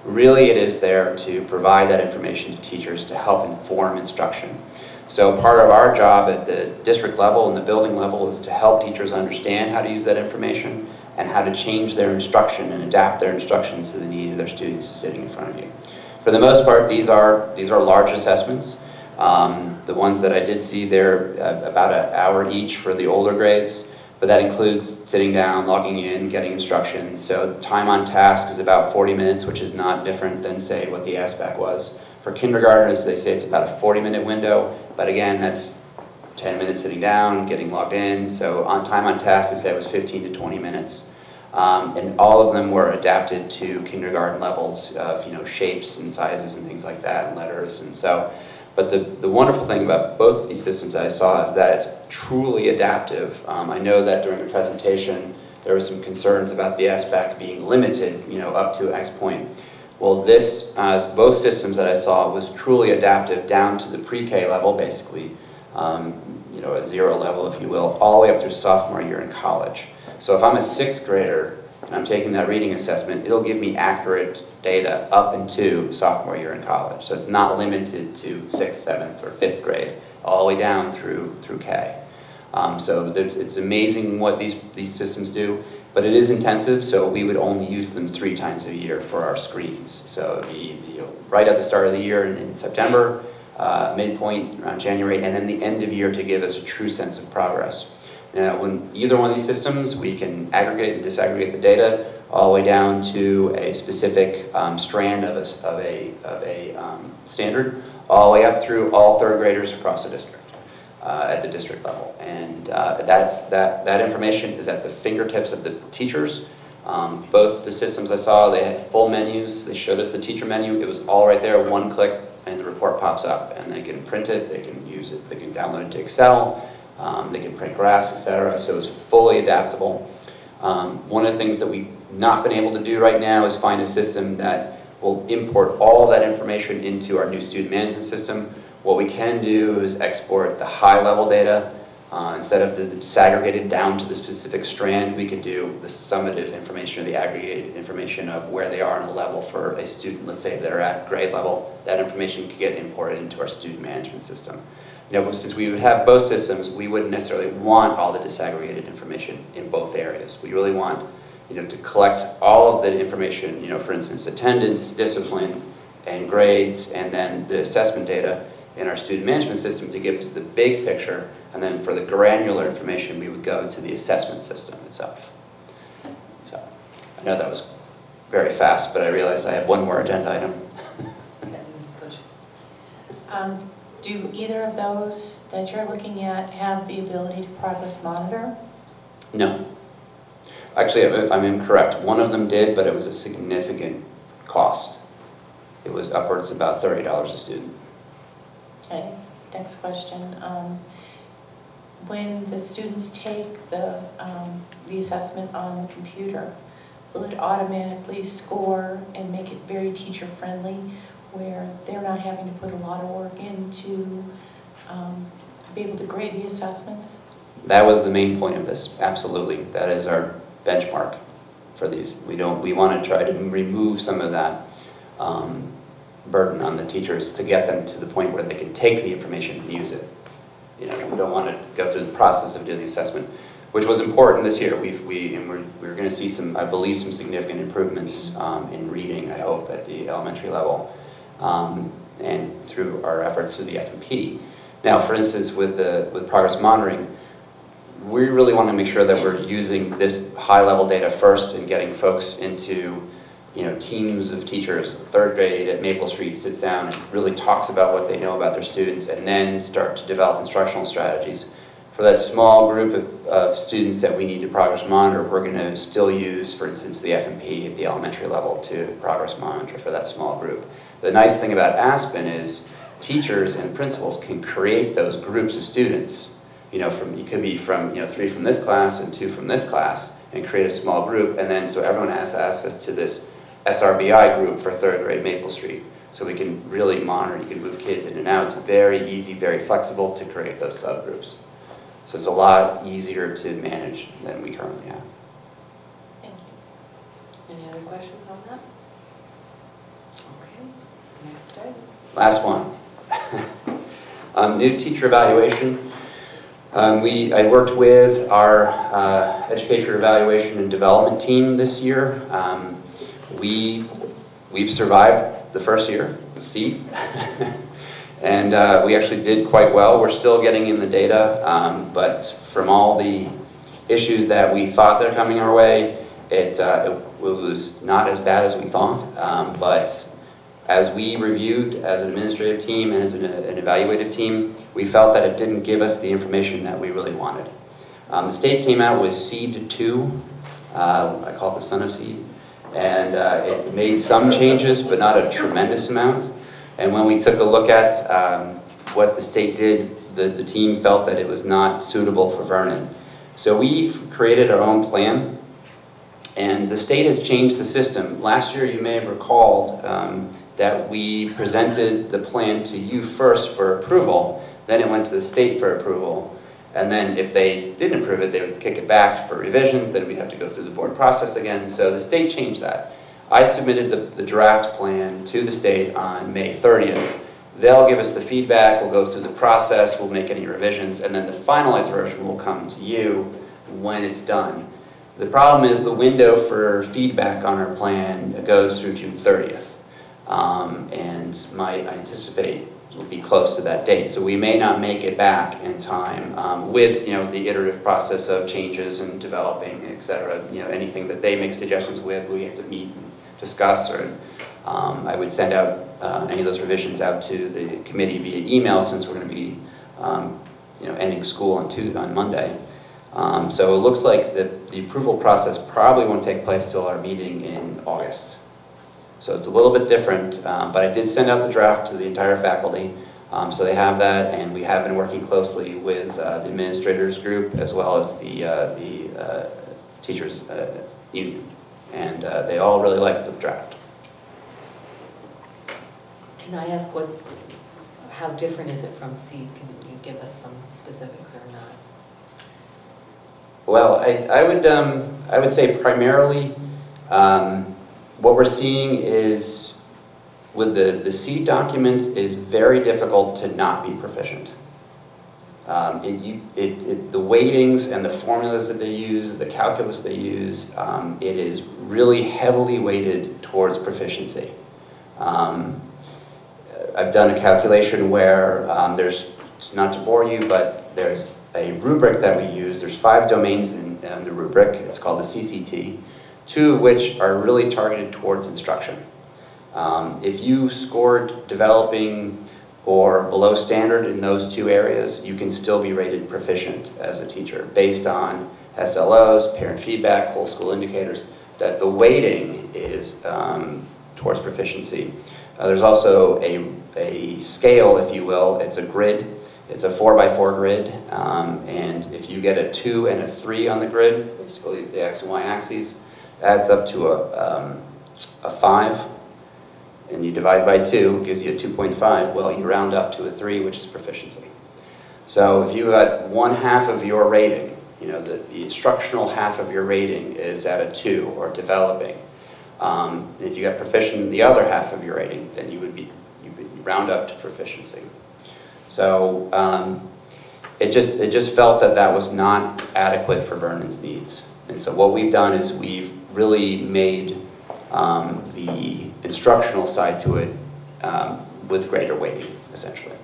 Really, it is there to provide that information to teachers to help inform instruction. So part of our job at the district level and the building level is to help teachers understand how to use that information and how to change their instruction and adapt their instructions to the needs of their students sitting in front of you. For the most part, these are large assessments. The ones that I did see, they're about an hour each for the older grades, but that includes sitting down, logging in, getting instructions. So time on task is about 40 minutes, which is not different than, say, what the ASVAC was. For kindergartners, they say it's about a 40-minute window, but again, that's 10 minutes sitting down, getting logged in. So on time on task, they say it was 15 to 20 minutes. And all of them were adapted to kindergarten levels of, shapes and sizes and things like that, and letters. And so, but the wonderful thing about both of these systems that I saw is that it's truly adaptive. I know that during the presentation, there were some concerns about the SBAC being limited, up to X point. Well, both systems that I saw was truly adaptive down to the pre-K level, basically, a 0 level, if you will, all the way up through sophomore year in college. So if I'm a 6th grader and I'm taking that reading assessment, it'll give me accurate data up into sophomore year in college. So it's not limited to 6th, 7th, or 5th grade, all the way down through K. So it's amazing what these systems do, but it is intensive, so we would only use them 3 times a year for our screens. So it'd be right at the start of the year in September, midpoint around January, and then the end of year to give us a true sense of progress. Now, when either one of these systems, we can aggregate and disaggregate the data all the way down to a specific strand of a standard, all the way up through all 3rd graders across the district at the district level. And that information is at the fingertips of the teachers. Both the systems I saw, they had full menus. They showed us the teacher menu. It was all right there, 1 click, and the report pops up. And they can print it, they can use it, they can download it to Excel. They can print graphs, etc. So it's fully adaptable. One of the things that we've not been able to do right now is find a system that will import all of that information into our new student management system. What we can do is export the high-level data. Instead of the disaggregated down to the specific strand, we could do the summative information or the aggregated information of where they are on a level for a student. Let's say they're at grade level. That information could get imported into our student management system. Since we would have both systems, we wouldn't necessarily want all the disaggregated information in both areas. We really want, to collect all of the information, for instance, attendance, discipline, and grades, and then the assessment data in our student management system to give us the big picture, and then for the granular information, we would go to the assessment system itself. So, I know that was very fast, but I realized I have one more agenda item. Do either of those that you're looking at have the ability to progress monitor? No. Actually, I'm incorrect. One of them did, but it was a significant cost. It was upwards of about $30 a student. Okay, next question. When the students take the assessment on the computer, will it automatically score and make it very teacher-friendly, where they're not having to put a lot of work in to be able to grade the assessments? That was the main point of this, absolutely. That is our benchmark for these. We want to try to remove some of that burden on the teachers to get them to the point where they can take the information and use it. We don't want to go through the process of doing the assessment, which was important this year. We're going to see I believe, some significant improvements in reading, I hope, at the elementary level. And through our efforts through the FMP. Now, for instance, with progress monitoring, we really want to make sure that we're using this high-level data first and getting folks into teams of teachers, third grade at Maple Street sits down and really talks about what they know about their students and then start to develop instructional strategies. For that small group of students that we need to progress monitor, we're going to still use, for instance, the FMP at the elementary level to progress monitor for that small group. The nice thing about Aspen is teachers and principals can create those groups of students. It could be from 3 from this class and 2 from this class, and create a small group, and then so everyone has access to this SRBI group for third grade Maple Street. So we can really monitor, you can move kids in and out. It's very easy, very flexible to create those subgroups. So it's a lot easier to manage than we currently have. Thank you. Any other questions on that? Okay, next item. Last one. New teacher evaluation. I worked with our education evaluation and development team this year. We've survived the first year, C, and we actually did quite well. We're still getting in the data, but from all the issues that we thought that are coming our way, it was not as bad as we thought. But as we reviewed as an administrative team and as an evaluative team, we felt that it didn't give us the information that we really wanted. The state came out with SEED 2, I call it the son of SEED, and it made some changes, but not a tremendous amount. And when we took a look at what the state did, the team felt that it was not suitable for Vernon. So we created our own plan, and the state has changed the system. Last year, you may have recalled that we presented the plan to you first for approval, then it went to the state for approval, and then if they didn't approve it, they would kick it back for revisions, then we'd have to go through the board process again. So the state changed that. I submitted the draft plan to the state on May 30th. They'll give us the feedback, we'll go through the process, we'll make any revisions, and then the finalized version will come to you when it's done. The problem is the window for feedback on our plan goes through June 30th. And I anticipate will be close to that date. So we may not make it back in time with the iterative process of changes and developing, et cetera. Anything that they make suggestions with, we have to meet and discuss. Or I would send out any of those revisions out to the committee via email, since we're going to be ending school on Monday. So it looks like the approval process probably won't take place till our meeting in August. So it's a little bit different, but I did send out the draft to the entire faculty, so they have that, and we have been working closely with the administrators group as well as the teachers union, and they all really like the draft. Can I ask how different is it from SEED? Can you give us some specifics or not? Well, I would say primarily what we're seeing is with the SEED documents is very difficult to not be proficient. The weightings and the formulas that they use, the calculus they use, it is really heavily weighted towards proficiency. I've done a calculation where there's, not to bore you, but there's a rubric that we use. There's 5 domains in the rubric. It's called the CCT, 2 of which are really targeted towards instruction. If you scored developing or below standard in those 2 areas, you can still be rated proficient as a teacher based on SLOs, parent feedback, whole school indicators, that the weighting is towards proficiency. There's also a scale, if you will. It's a grid. It's a 4x4 grid, and if you get a 2 and a 3 on the grid, basically the X and Y axes, adds up to a 5, and you divide by 2, gives you a 2.5. Well, you round up to a 3, which is proficiency. So if you got 1/2 of your rating, the instructional half of your rating is at a 2 or developing. If you got proficient in the other half of your rating, then you would round up to proficiency. So it just felt that was not adequate for Vernon's needs. And so what we've done is we've really made the instructional side to it with greater weighting, essentially.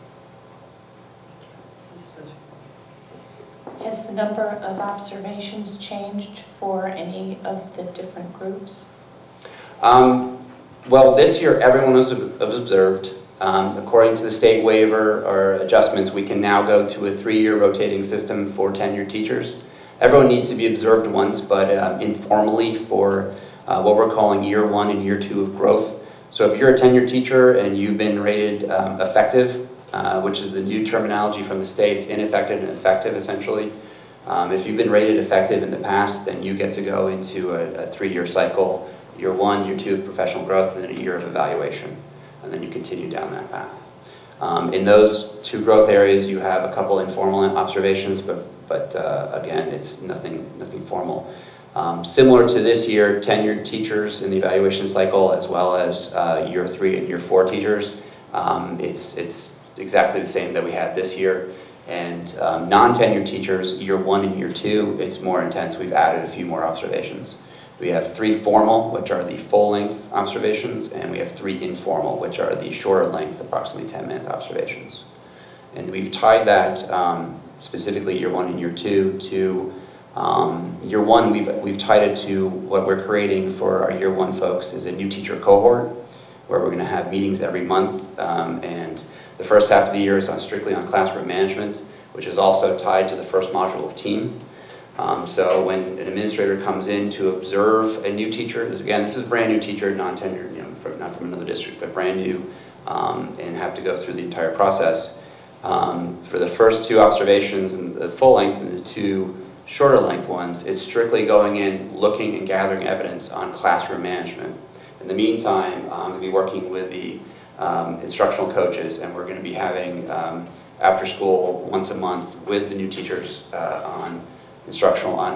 Has the number of observations changed for any of the different groups? Well, this year, everyone was observed. According to the state waiver or adjustments, we can now go to a 3-year rotating system for tenured teachers. Everyone needs to be observed once, but informally for what we're calling year 1 and year 2 of growth. So if you're a tenured teacher and you've been rated effective, which is the new terminology from the states, ineffective and effective essentially. If you've been rated effective in the past, then you get to go into a 3-year cycle, year 1, year 2 of professional growth, and then a year of evaluation. And then you continue down that path. In those 2 growth areas, you have a couple informal observations, but again, it's nothing formal. Similar to this year, tenured teachers in the evaluation cycle, as well as year 3 and year 4 teachers, it's exactly the same that we had this year. And non-tenured teachers, year 1 and year 2, it's more intense. We've added a few more observations. We have 3 formal, which are the full-length observations, and we have 3 informal, which are the shorter length, approximately 10-minute observations. And we've tied that, specifically year 1 and year 2, to year 1, we've tied it to what we're creating for our year 1 folks is a new teacher cohort, where we're going to have meetings every month, and the first half of the year is strictly on classroom management, which is also tied to the first module of team. So when an administrator comes in to observe a new teacher, again, this is a brand new teacher, non-tenured, not from another district, but brand new, and have to go through the entire process. For the first 2 observations, and the full length and the 2 shorter length ones, it's strictly going in, looking and gathering evidence on classroom management. In the meantime, I'm going to be working with the instructional coaches, and we're going to be having after school once a month with the new teachers on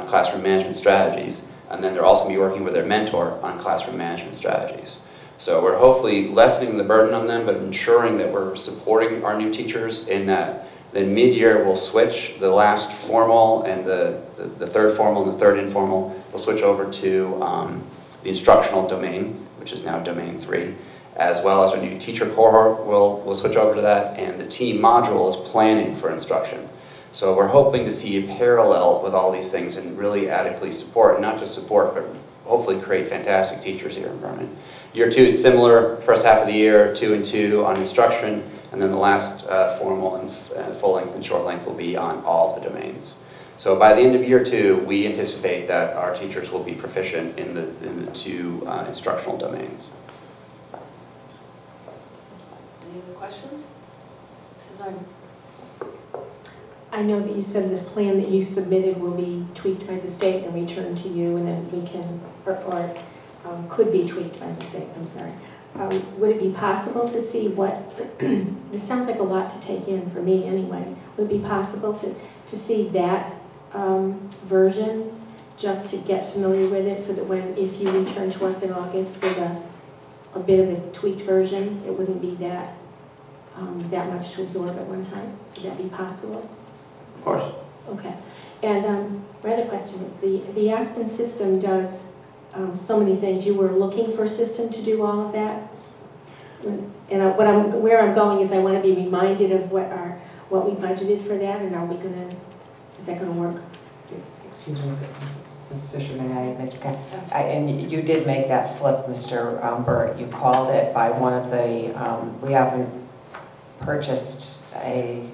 classroom management strategies, and then they're also going to be working with their mentor on classroom management strategies. So we're hopefully lessening the burden on them, but ensuring that we're supporting our new teachers in that then mid-year we'll switch the last formal and the 3rd formal and the 3rd informal. We'll switch over to the instructional domain, which is now domain 3, as well as our new teacher cohort. We'll switch over to that, and the team module is planning for instruction. So we're hoping to see a parallel with all these things and really adequately support, not just support, but hopefully create fantastic teachers here in Vernon. Year 2, it's similar, first half of the year, 2 and 2 on instruction, and then the last formal and full length and short length will be on all of the domains. So by the end of year 2, we anticipate that our teachers will be proficient in the 2 instructional domains. Any other questions? Mrs. Arden? I know that you said this plan that you submitted will be tweaked by the state and returned to you, and then we can, or could be tweaked by the state, I'm sorry. Would it be possible to see what, this sounds like a lot to take in for me anyway, would it be possible to see that version just to get familiar with it so that if you return to us in August with a bit of a tweaked version, it wouldn't be that much to absorb at one time? Would that be possible? Of course. Okay. And my other question is, the Aspen system does so many things. You were looking for a system to do all of that? And where I'm going is I want to be reminded of what we budgeted for that, and is that going to work? Excuse me, Mrs. Fisher, may I make you and you did make that slip, Mr. Burt. You called it by one of the, we haven't purchased a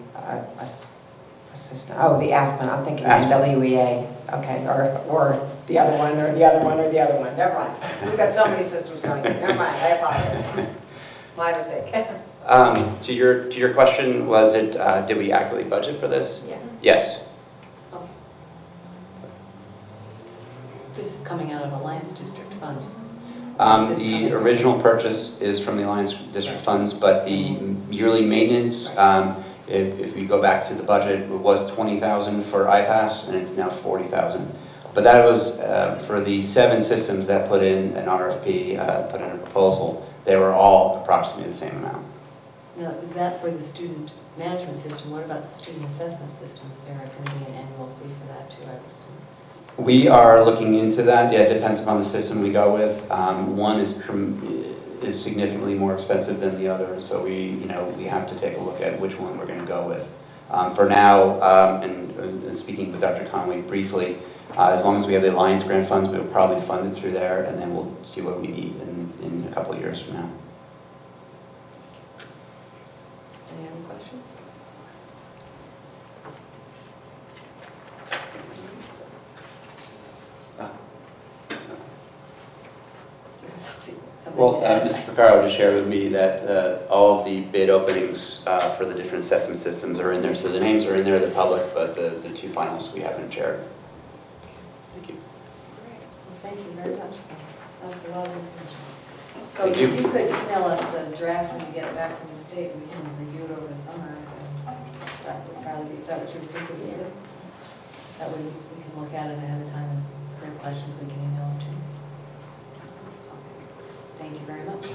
system. Oh, the Aspen, I'm thinking NWEA. Okay, or the other one, or the other one, or the other one. Never mind. We've got so many systems going. Never mind, I apologize. My mistake. To your question, was it, did we accurately budget for this? Yeah. Yes. Okay. This is coming out of Alliance District funds. The original purchase is from the Alliance District funds, but the yearly maintenance, if we go back to the budget, it was $20,000 for IPAS, and it's now $40,000. But that was for the 7 systems that put in an RFP, put in a proposal. They were all approximately the same amount. Now, is that for the student management system? What about the student assessment systems? There are going to be an annual fee for that too, I would assume. We are looking into that. Yeah, it depends upon the system we go with. One is significantly more expensive than the other, so we have to take a look at which one we're going to go with. For now, and speaking with Dr. Conway briefly, As long as we have the Alliance grant funds, we'll probably fund it through there, and then we'll see what we need in a couple of years from now. Any other questions? Well, Mr. Picaro just shared with me that all of the bid openings for the different assessment systems are in there. So the names are in there, they're public, but the two finalists we haven't shared. Thank you. Great, well, thank you very much. That was a lot of information. So Thank if you. you could email us the draft when you get it back from the state, we can review it over the summer. And that would probably be, is that what you think would be good? That way we can look at it ahead of time, and if there are questions, we can email them to you. Thank you very much. All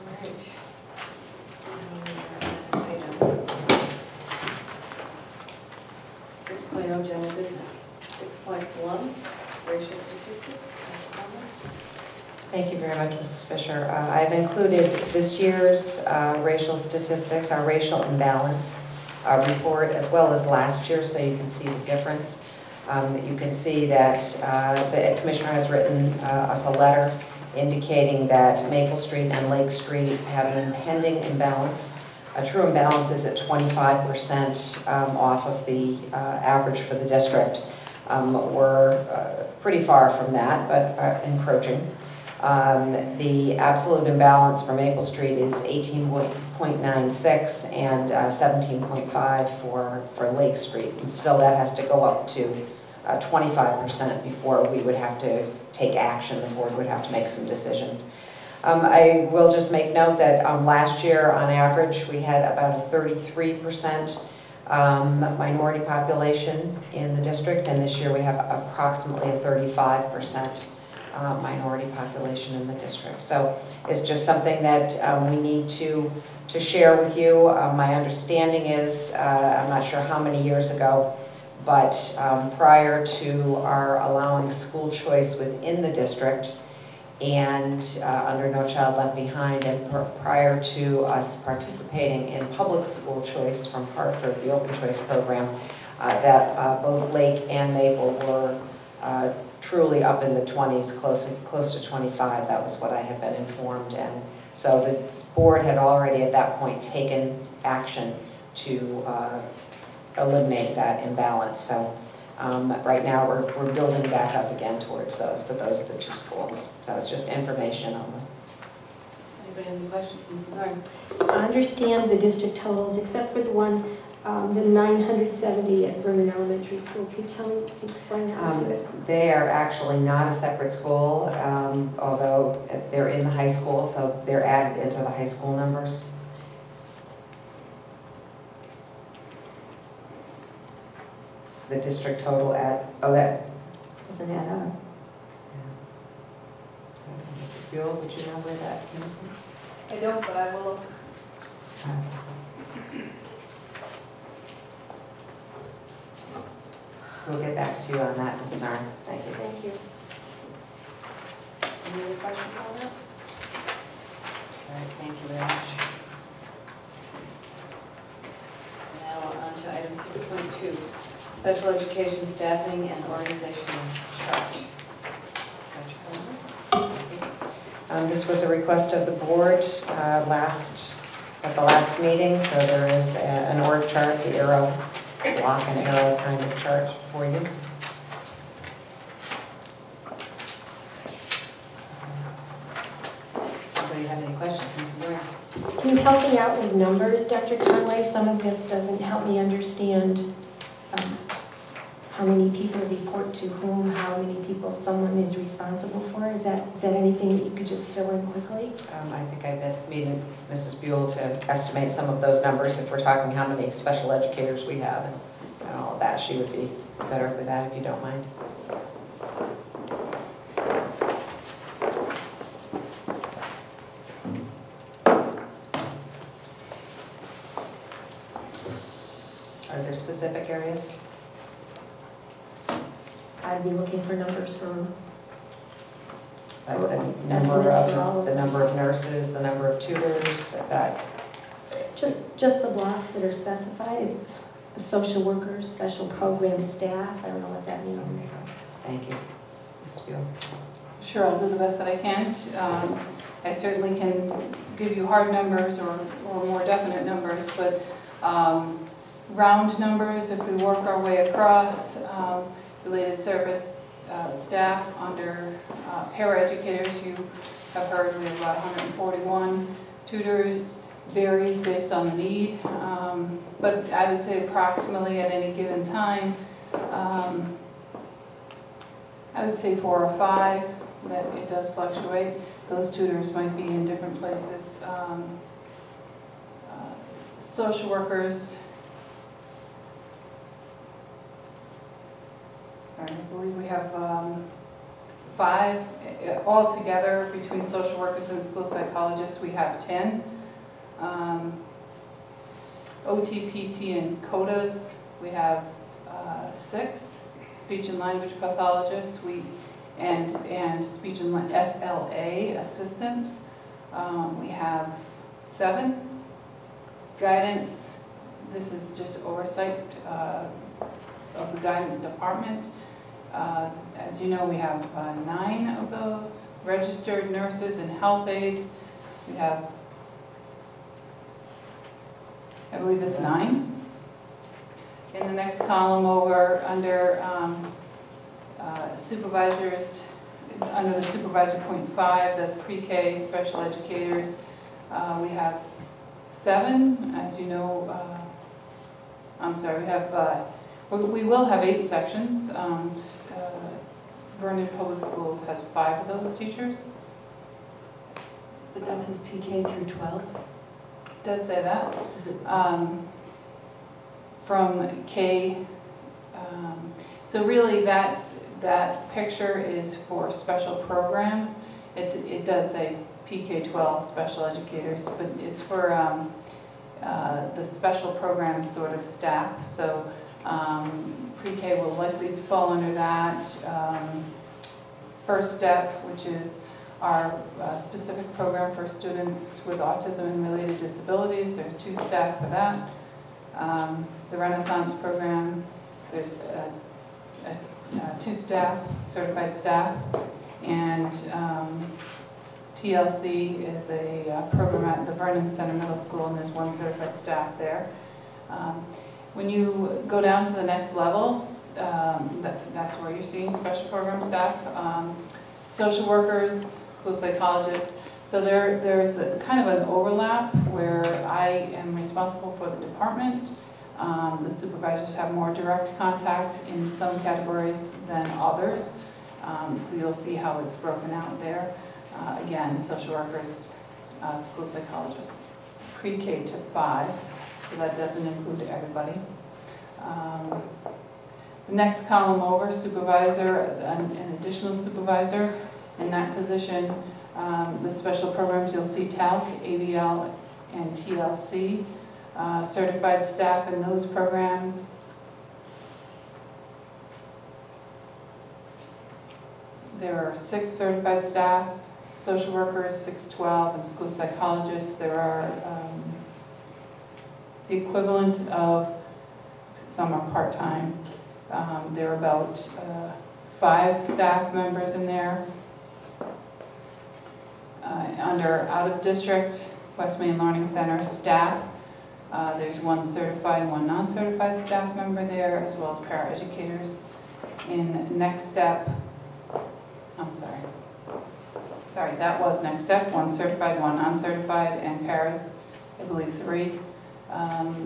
right. Item 6.0 general business. 6.1 racial statistics. Thank you very much, Mrs. Fisher. I've included this year's racial statistics, our racial imbalance report, as well as last year, so you can see the difference. You can see that the Commissioner has written us a letter indicating that Maple Street and Lake Street have an impending imbalance. A true imbalance is at 25% off of the average for the district. We're pretty far from that, but encroaching. The absolute imbalance for Maple Street is 18.96 and 17.5 for Lake Street. And still that has to go up to 25% before we would have to take action. The board would have to make some decisions. I will just make note that last year, on average, we had about a 33% minority population in the district, and this year we have approximately a 35% minority population in the district. So it's just something that we need to share with you. My understanding is, I'm not sure how many years ago, but prior to our allowing school choice within the district and under No Child Left Behind, and prior to us participating in public school choice from Hartford, the Open Choice program, that both Lake and Maple were truly up in the 20s, close to 25. That was what I had been informed. And so the board had already at that point taken action to eliminate that imbalance. So right now we're building back up again towards those, but those are the two schools. So it's just information on them. Anybody have any questions, Mrs. Arn? I understand the district totals, except for the one, the 970 at Vernon Elementary School. Can you explain that a little bit? They are actually not a separate school, although they're in the high school, so they're added into the high school numbers. The district total at, that doesn't add up. Mrs. Buell, would you know where that came from? I don't, but I will. We'll get back to you on that, Mrs. Arn. Thank you. Thank you. Any other questions on that? All right, thank you very much. Now on to item 6.2, special education staffing and organizational chart. This was a request of the board at the last meeting, so there is an org chart, the arrow, block and arrow kind of chart for you. Anybody have any questions, Mrs. Arn? Can you help me out with numbers, Dr. Conway? Some of this doesn't help me understand how many people report to whom, how many people someone is responsible for. Is that anything that you could just fill in quickly? I think I needed Mrs. Buell to estimate some of those numbers if we're talking how many special educators we have and all of that. She would be better with that if you don't mind. Are there specific areas? I'd be looking for numbers from, Like the estimates for all of them. number of nurses, the number of tutors, that. Just the blocks that are specified. social workers, special program staff. I don't know what that means. Thank you. Mrs. Buell. Sure, I'll do the best that I can. I certainly can give you hard numbers or more definite numbers, but round numbers, if we work our way across, related service staff under paraeducators, you have heard we have about 141 tutors, varies based on the need, but I would say approximately at any given time, I would say 4 or 5, that it does fluctuate. Those tutors might be in different places. Social workers, sorry, I believe we have 5 altogether between social workers and school psychologists. We have 10. OT, PT, and CODAs, we have 6. Speech and language pathologists, and speech and SLA assistants, we have 7. Guidance, this is just oversight of the guidance department. As you know, we have 9 of those. Registered nurses and health aides, we have, I believe it's 9. In the next column over, under supervisors, under the supervisor .5, the pre-K special educators, we have 7, as you know. I'm sorry, we have, we will have 8 sections. Vernon Public Schools has 5 of those teachers. But that says PK through 12? It does say that. Is it? From K, so really that picture is for special programs. It does say PK-12 special educators, but it's for the special program sort of staff. So pre-K will likely fall under that. First Step, which is our specific program for students with autism and related disabilities. There are 2 staff for that. The Renaissance program, there's 2 staff, certified staff, and TLC is a program at the Vernon Center Middle School, and there's 1 certified staff there. When you go down to the next level, that's where you're seeing special program staff, social workers, school psychologists. So there's kind of an overlap where I am responsible for the department. The supervisors have more direct contact in some categories than others. So you'll see how it's broken out there. Again, social workers, school psychologists, pre-K to 5, so that doesn't include everybody. The next column over, supervisor, an additional supervisor in that position. The special programs, you'll see TALC, ABL, and TLC. Certified staff in those programs. There are 6 certified staff, social workers, 612, and school psychologists. There are the equivalent of, some are part-time. There are about 5 staff members in there. Under out-of-district, West Main Learning Center staff, there's 1 certified and 1 non-certified staff member there, as well as paraeducators. In Next Step, sorry, that was Next Step, 1 certified, 1 non-certified, and paras, I believe 3.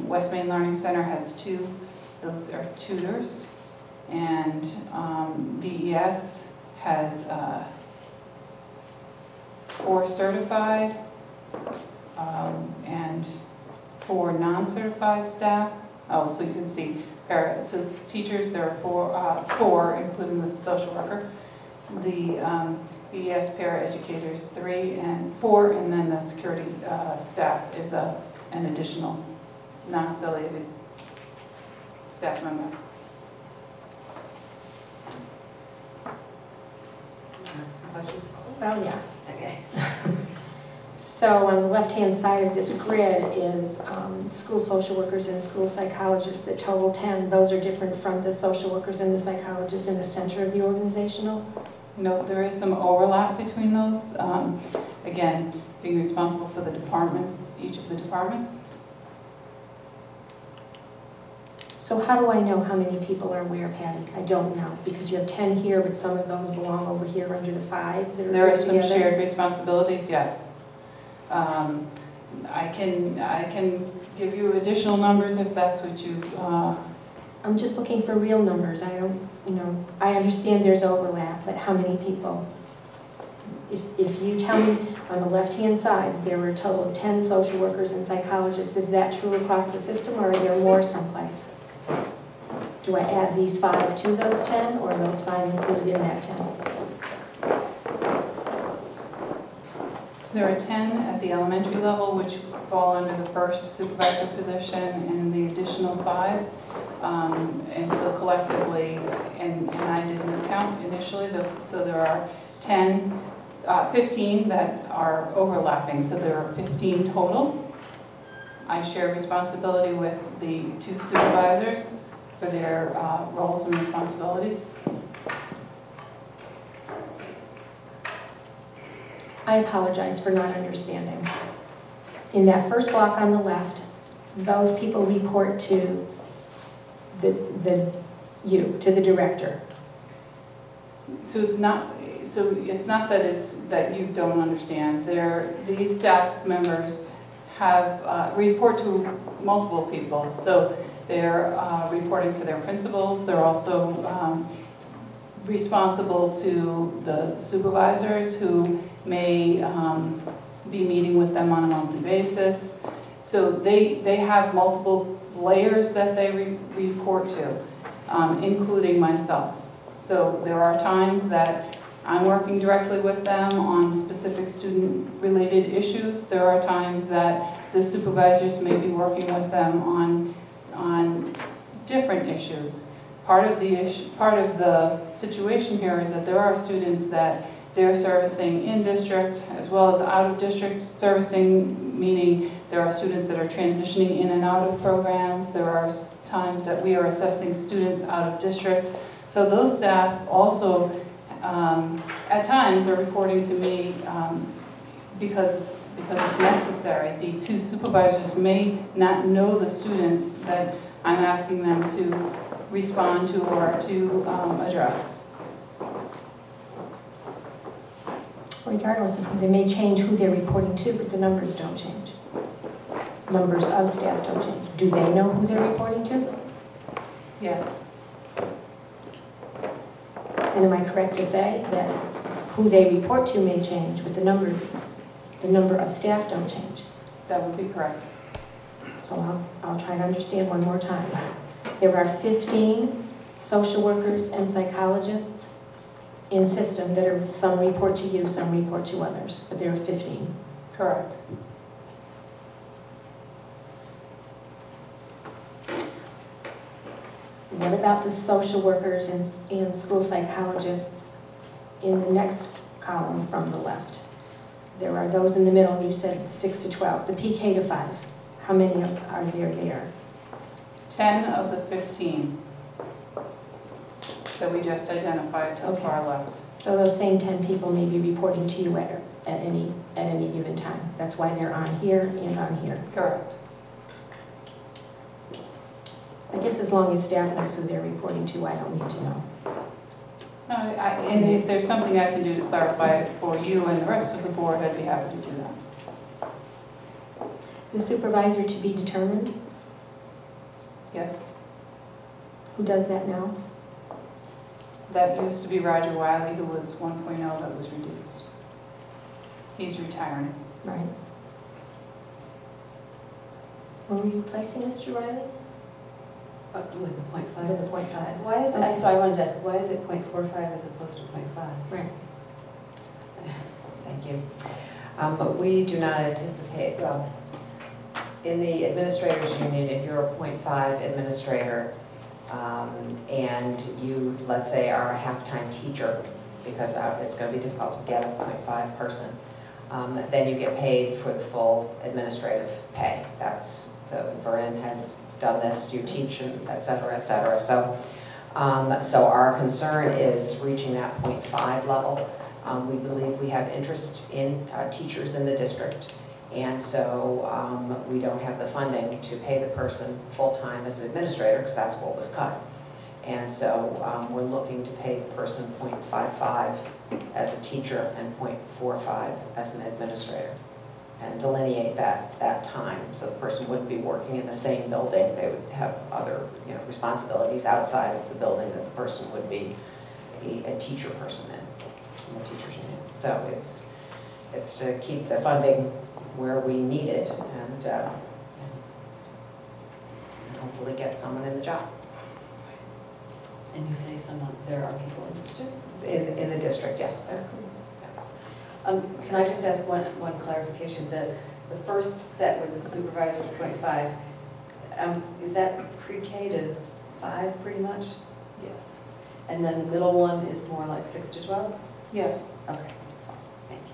West Main Learning Center has 2, those are tutors. And VES has 4 certified and 4 non-certified staff. Oh, so you can see, so teachers, there are 4, including the social worker. The VES paraeducators, 3 and 4, and then the security staff is an additional non-affiliated staff member. Questions? Oh, yeah. Okay. So on the left-hand side of this grid is school social workers and school psychologists that total 10. Those are different from the social workers and the psychologists in the center of the organizational. No, there is some overlap between those. Again, being responsible for the departments, each of the departments. So how do I know how many people are where, Patty? I don't know, because you have 10 here, but some of those belong over here under the 5 that are There are grouped some together. shared responsibilities, yes. I can give you additional numbers if that's what you, I'm just looking for real numbers. I don't, I understand there's overlap, but how many people? If you tell me on the left-hand side, there were a total of 10 social workers and psychologists, is that true across the system, or are there more someplace? Do I add these 5 to those 10, or are those 5 included in that 10? there are 10 at the elementary level, which fall under the first supervisor position, and the additional 5. And so collectively, and I didn't miscount initially, so there are 15 that are overlapping, so there are 15 total. I share responsibility with the 2 supervisors for their roles and responsibilities. I apologize for not understanding. In that first block on the left, those people report to to the director. So it's not that you don't understand. These staff members have report to multiple people. So they're reporting to their principals. They're also responsible to the supervisors who may be meeting with them on a monthly basis. So they have multiple layers that they report to, including myself. So there are times that I'm working directly with them on specific student-related issues. There are times that the supervisors may be working with them on different issues. Part of the situation here is that there are students that they're servicing in district as well as out of district servicing, meaning there are students that are transitioning in and out of programs. There are times that we are assessing students out of district. So those staff also at times are reporting to me because it's necessary. The 2 supervisors may not know the students that I'm asking them to respond to or to address. Regardless, they may change who they're reporting to, but the numbers don't change. Numbers of staff don't change. Do they know who they're reporting to? Yes. And am I correct to say that who they report to may change, but the number of staff don't change? That would be correct. So I'll try to understand one more time. There are 15 social workers and psychologists in system that are, some report to you, some report to others, but there are 15. Correct. What about the social workers and school psychologists in the next column from the left? There are those in the middle, and you said 6 to 12. The PK to 5, how many are there? 10 of the 15 that we just identified to the far left. So those same 10 people may be reporting to you at any given time. That's why they're on here and on here. Correct. I guess as long as staff knows who they're reporting to, I don't need to know. And if there's something I can do to clarify it for you and the rest of the board, I'd be happy to do that. The supervisor to be determined, Yes. who does that now? That used to be Roger Wiley, who was 1.0 that was reduced. He's retiring. Right. When were you placing Mr. Riley? With the .5. With the .5. Why is it, so I wanted to ask, why is it .45 as opposed to .5? Right. Thank you. But we do not anticipate, well, in the administrators union, if you're a .5 administrator and you, let's say, are a half-time teacher, because it's going to be difficult to get a .5 person, then you get paid for the full administrative pay. Vernon has done this, you teach, and et cetera, et cetera. So our concern is reaching that 0.5 level. We believe we have interest in teachers in the district, and so we don't have the funding to pay the person full-time as an administrator, because that's what was cut. And so we're looking to pay the person 0.55 as a teacher and 0.45 as an administrator, and delineate that time, so the person wouldn't be working in the same building. They would have other responsibilities outside of the building that the person would be a teacher person in the teacher's union. So it's to keep the funding where we need it, and hopefully get someone in the job. And you say there are people interested? In the district, yes. Can I just ask one clarification? The first set with the supervisor's 0.5, is that pre-K to 5 pretty much? Yes. And then the middle one is more like 6 to 12? Yes. Okay, thank you.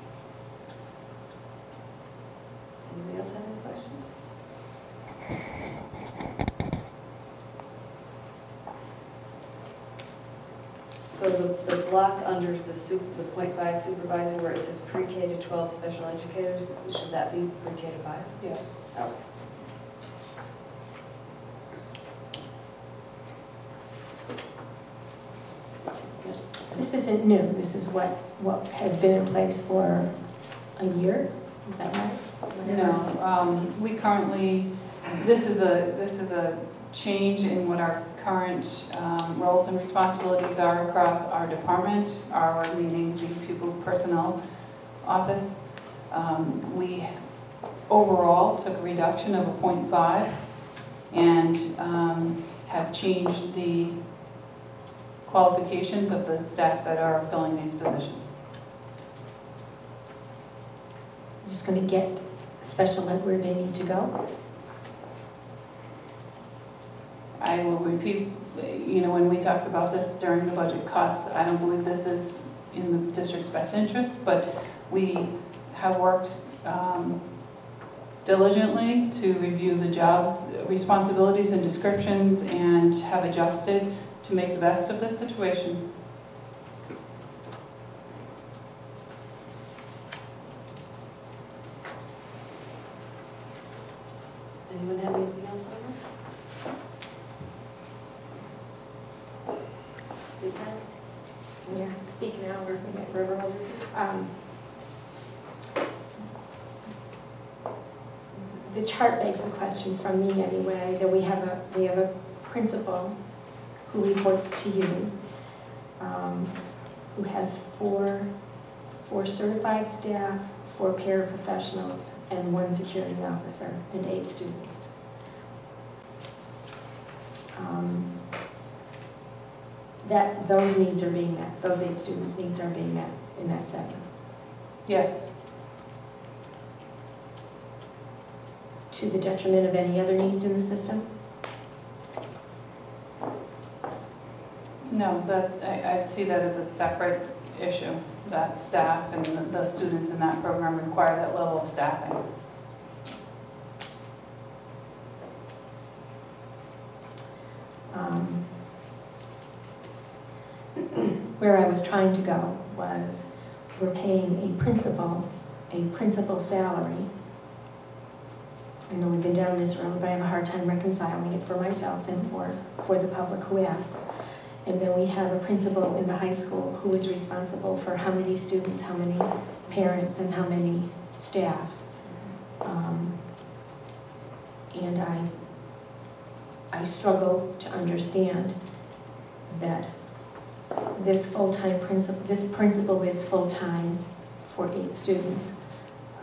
Anybody else have any questions? So the block under the 0.5 supervisor where it says pre-K to 12 special educators, should that be pre-K to 5? Yes. Okay. Yes. This isn't new, this is what has been in place for a year, is that right? No, we currently, this is a change in what our current roles and responsibilities are across our department, our meaning the pupil personnel office. We overall took a reduction of a 0.5 and have changed the qualifications of the staff that are filling these positions. Just going to get special ed where they need to go? I will repeat, when we talked about this during the budget cuts, I don't believe this is in the district's best interest, but we have worked diligently to review the jobs, responsibilities, and descriptions, and have adjusted to make the best of this situation. Anyone have anything else on this? Speak now? Yeah, speak now or Forever hold your peace? The chart begs the question from me anyway, that we have a principal who reports to you, who has four certified staff, 4 paraprofessionals, and 1 security officer, and 8 students. Those needs are being met, those 8 students' needs are being met in that setting. Yes. To the detriment of any other needs in the system? No, I'd see that as a separate issue, that staff and the students in that program require that level of staffing. Where I was trying to go was, we're paying a principal salary. I know we've been down this road, but I have a hard time reconciling it for myself and for the public who asks. And then we have a principal in the high school who is responsible for how many students, how many parents, and how many staff. And I struggle to understand that this principal is full-time for 8 students.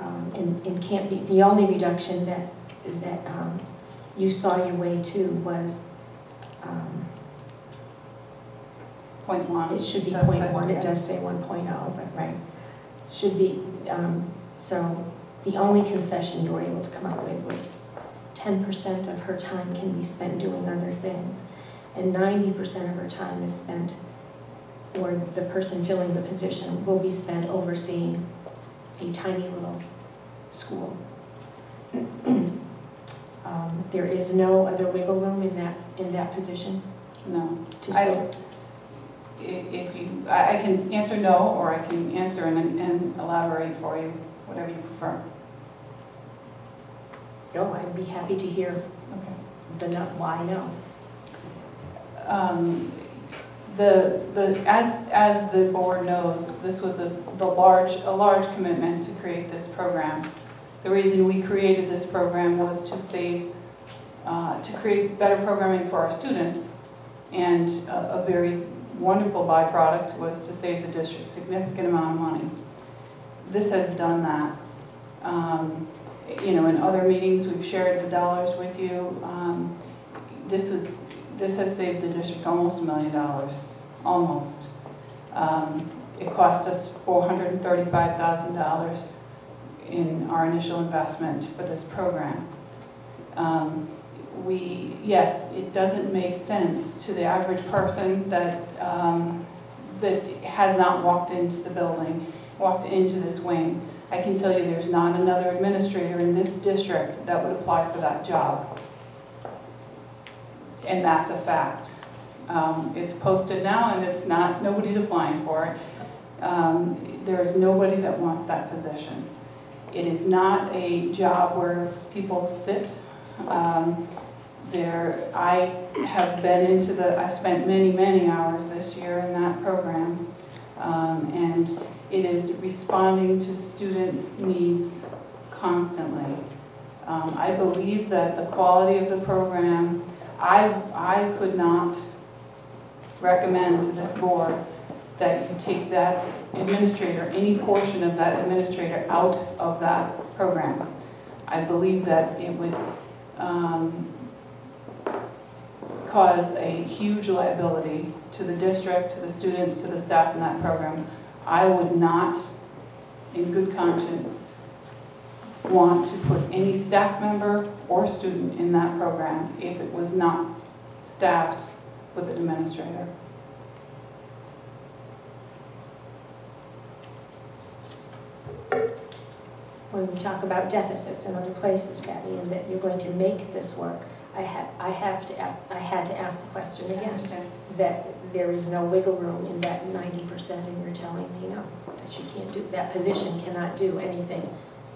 And can't be, the only reduction that you saw your way to was, 0.1. it should be Does say 0.1, it yes. does say 1.0, but right. Should be, so the only concession you were able to come up with was 10% of her time can be spent doing other things, and 90% of her time is spent, or the person filling the position will be spent overseeing a tiny little school. There is no other wiggle room in that position No. to I- fill? If you, I can answer no, or I can answer and elaborate for you, whatever you prefer. No, I'd be happy to hear Okay. the no, why no. As the board knows, this was a large commitment to create this program. The reason we created this program was to create better programming for our students, and a very wonderful byproduct was to save the district a significant amount of money. This has done that. You know, in other meetings, we've shared the dollars with you. This has saved the district almost $1 million, almost. It cost us $435,000 in our initial investment for this program. Yes, it doesn't make sense to the average person that has not walked into the building, walked into this wing. I can tell you there's not another administrator in this district that would apply for that job. And that's a fact. It's posted now and it's not, nobody's applying for it. There is nobody that wants that position. It is not a job where people sit. I have been into I've spent many hours this year in that program. And it is responding to students' needs constantly. I believe that the quality of the program, I could not recommend to this board that you take that administrator, any portion of that administrator out of that program. I believe that it would cause a huge liability to the district, to the students, to the staff in that program. I would not, in good conscience, want to put any staff member or student in that program if it was not staffed with an administrator. When we talk about deficits in other places, Patty, and that you're going to make this work, I had to ask the question I again. understand. That there is no wiggle room in that 90%, and you're telling me no, that you can't do, that position cannot do anything,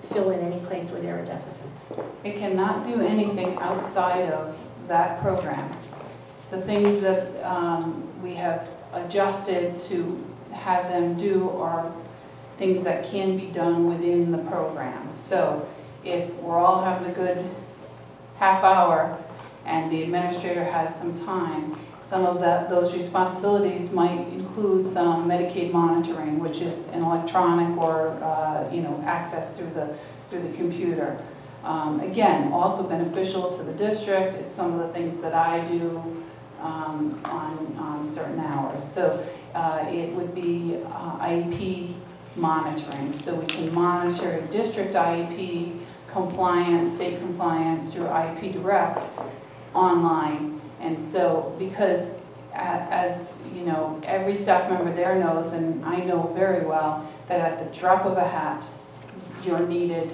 fill in any place where there are deficits. It cannot do anything outside of that program. The things that we have adjusted to have them do are things that can be done within the program. So if we're all having a good half hour and the administrator has some time, some of those responsibilities might include some Medicaid monitoring, which is an electronic or access through the computer. Again, also beneficial to the district. It's some of the things that I do on certain hours. So it would be IEP monitoring. So we can monitor district IEP compliance, state compliance through IEP Direct online. And so because as you know, every staff member there knows, and I know very well, that at the drop of a hat, you're needed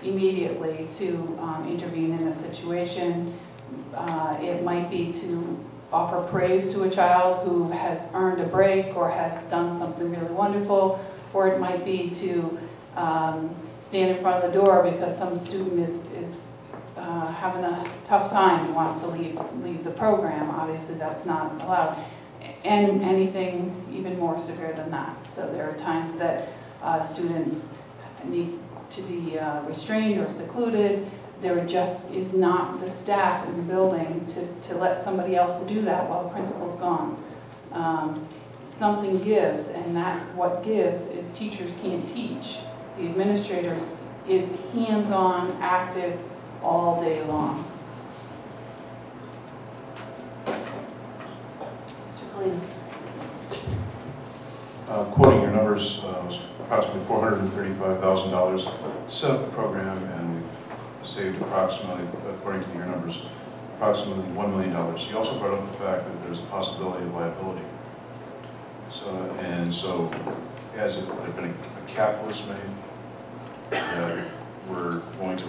immediately to intervene in a situation. It might be to offer praise to a child who has earned a break or has done something really wonderful, or it might be to stand in front of the door because some student is having a tough time and wants to leave the program. Obviously, that's not allowed. And anything even more severe than that. So there are times that students need to be restrained or secluded. There just is not the staff in the building to let somebody else do that while the principal's gone. Something gives, and what gives is teachers can't teach. The administrators is hands-on, active, all day long. Mr. Khalil. Quoting your numbers, it was approximately $435,000 to set up the program, and we've saved approximately, according to your numbers, approximately $1 million. You also brought up the fact that there's a possibility of liability. So has there been a cap list made that we're going to,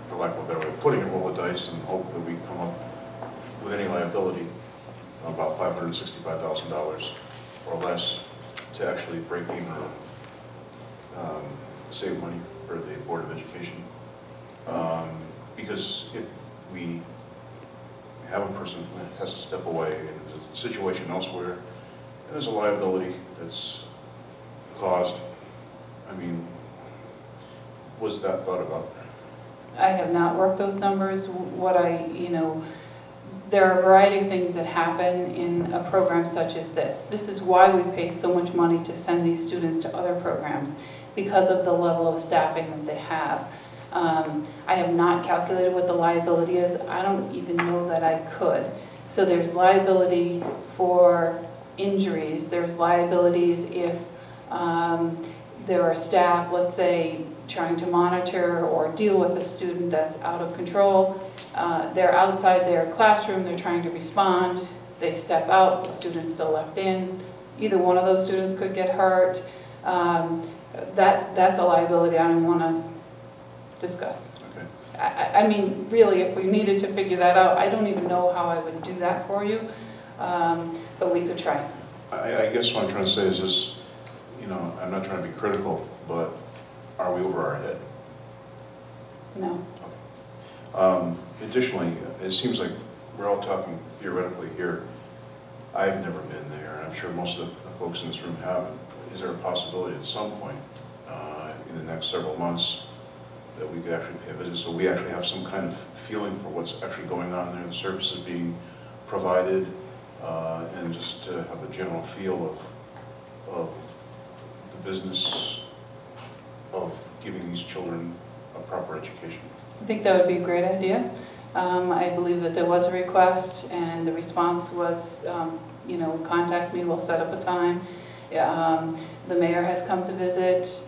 for lack of a better way of putting it, roll the dice and hope that we come up with any liability, about $565,000 or less, to actually break even or save money for the Board of Education. Because if we have a person that has to step away and there's a situation elsewhere, and there's a liability that's caused, I mean, was that thought about? I have not worked those numbers. There are a variety of things that happen in a program such as this. This is why we pay so much money to send these students to other programs, because of the level of staffing that they have. I have not calculated what the liability is. I don't even know that I could. So there's liability for injuries. There's liabilities if there are staff, let's say, trying to monitor or deal with a student that's out of control. They're outside their classroom, they're trying to respond, they step out, the student's still left in. Either one of those students could get hurt. That's a liability I don't want to discuss. Okay. I mean, really, if we needed to figure that out, I don't even know how I would do that for you, but we could try. I guess what I'm trying to say is this, I'm not trying to be critical, but are we over our head? No. Additionally, it seems like we're all talking theoretically here. I've never been there, and I'm sure most of the folks in this room haven't. Is there a possibility at some point in the next several months that we could actually pay a visit, so we actually have some kind of feeling for what's actually going on there, the services being provided, and just to have a general feel of the business of giving these children a proper education? I think that would be a great idea. I believe that there was a request, and the response was, contact me, we'll set up a time. The mayor has come to visit.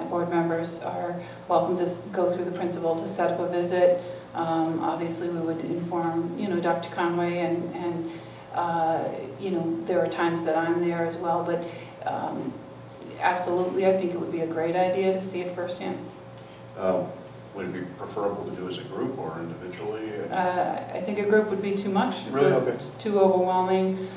Board members are welcome to go through the principal to set up a visit. Obviously, we would inform, Dr. Conway, and there are times that I'm there as well, but absolutely, I think it would be a great idea to see it firsthand. Would it be preferable to do as a group or individually? I think a group would be too much. Really? Okay. It's too overwhelming.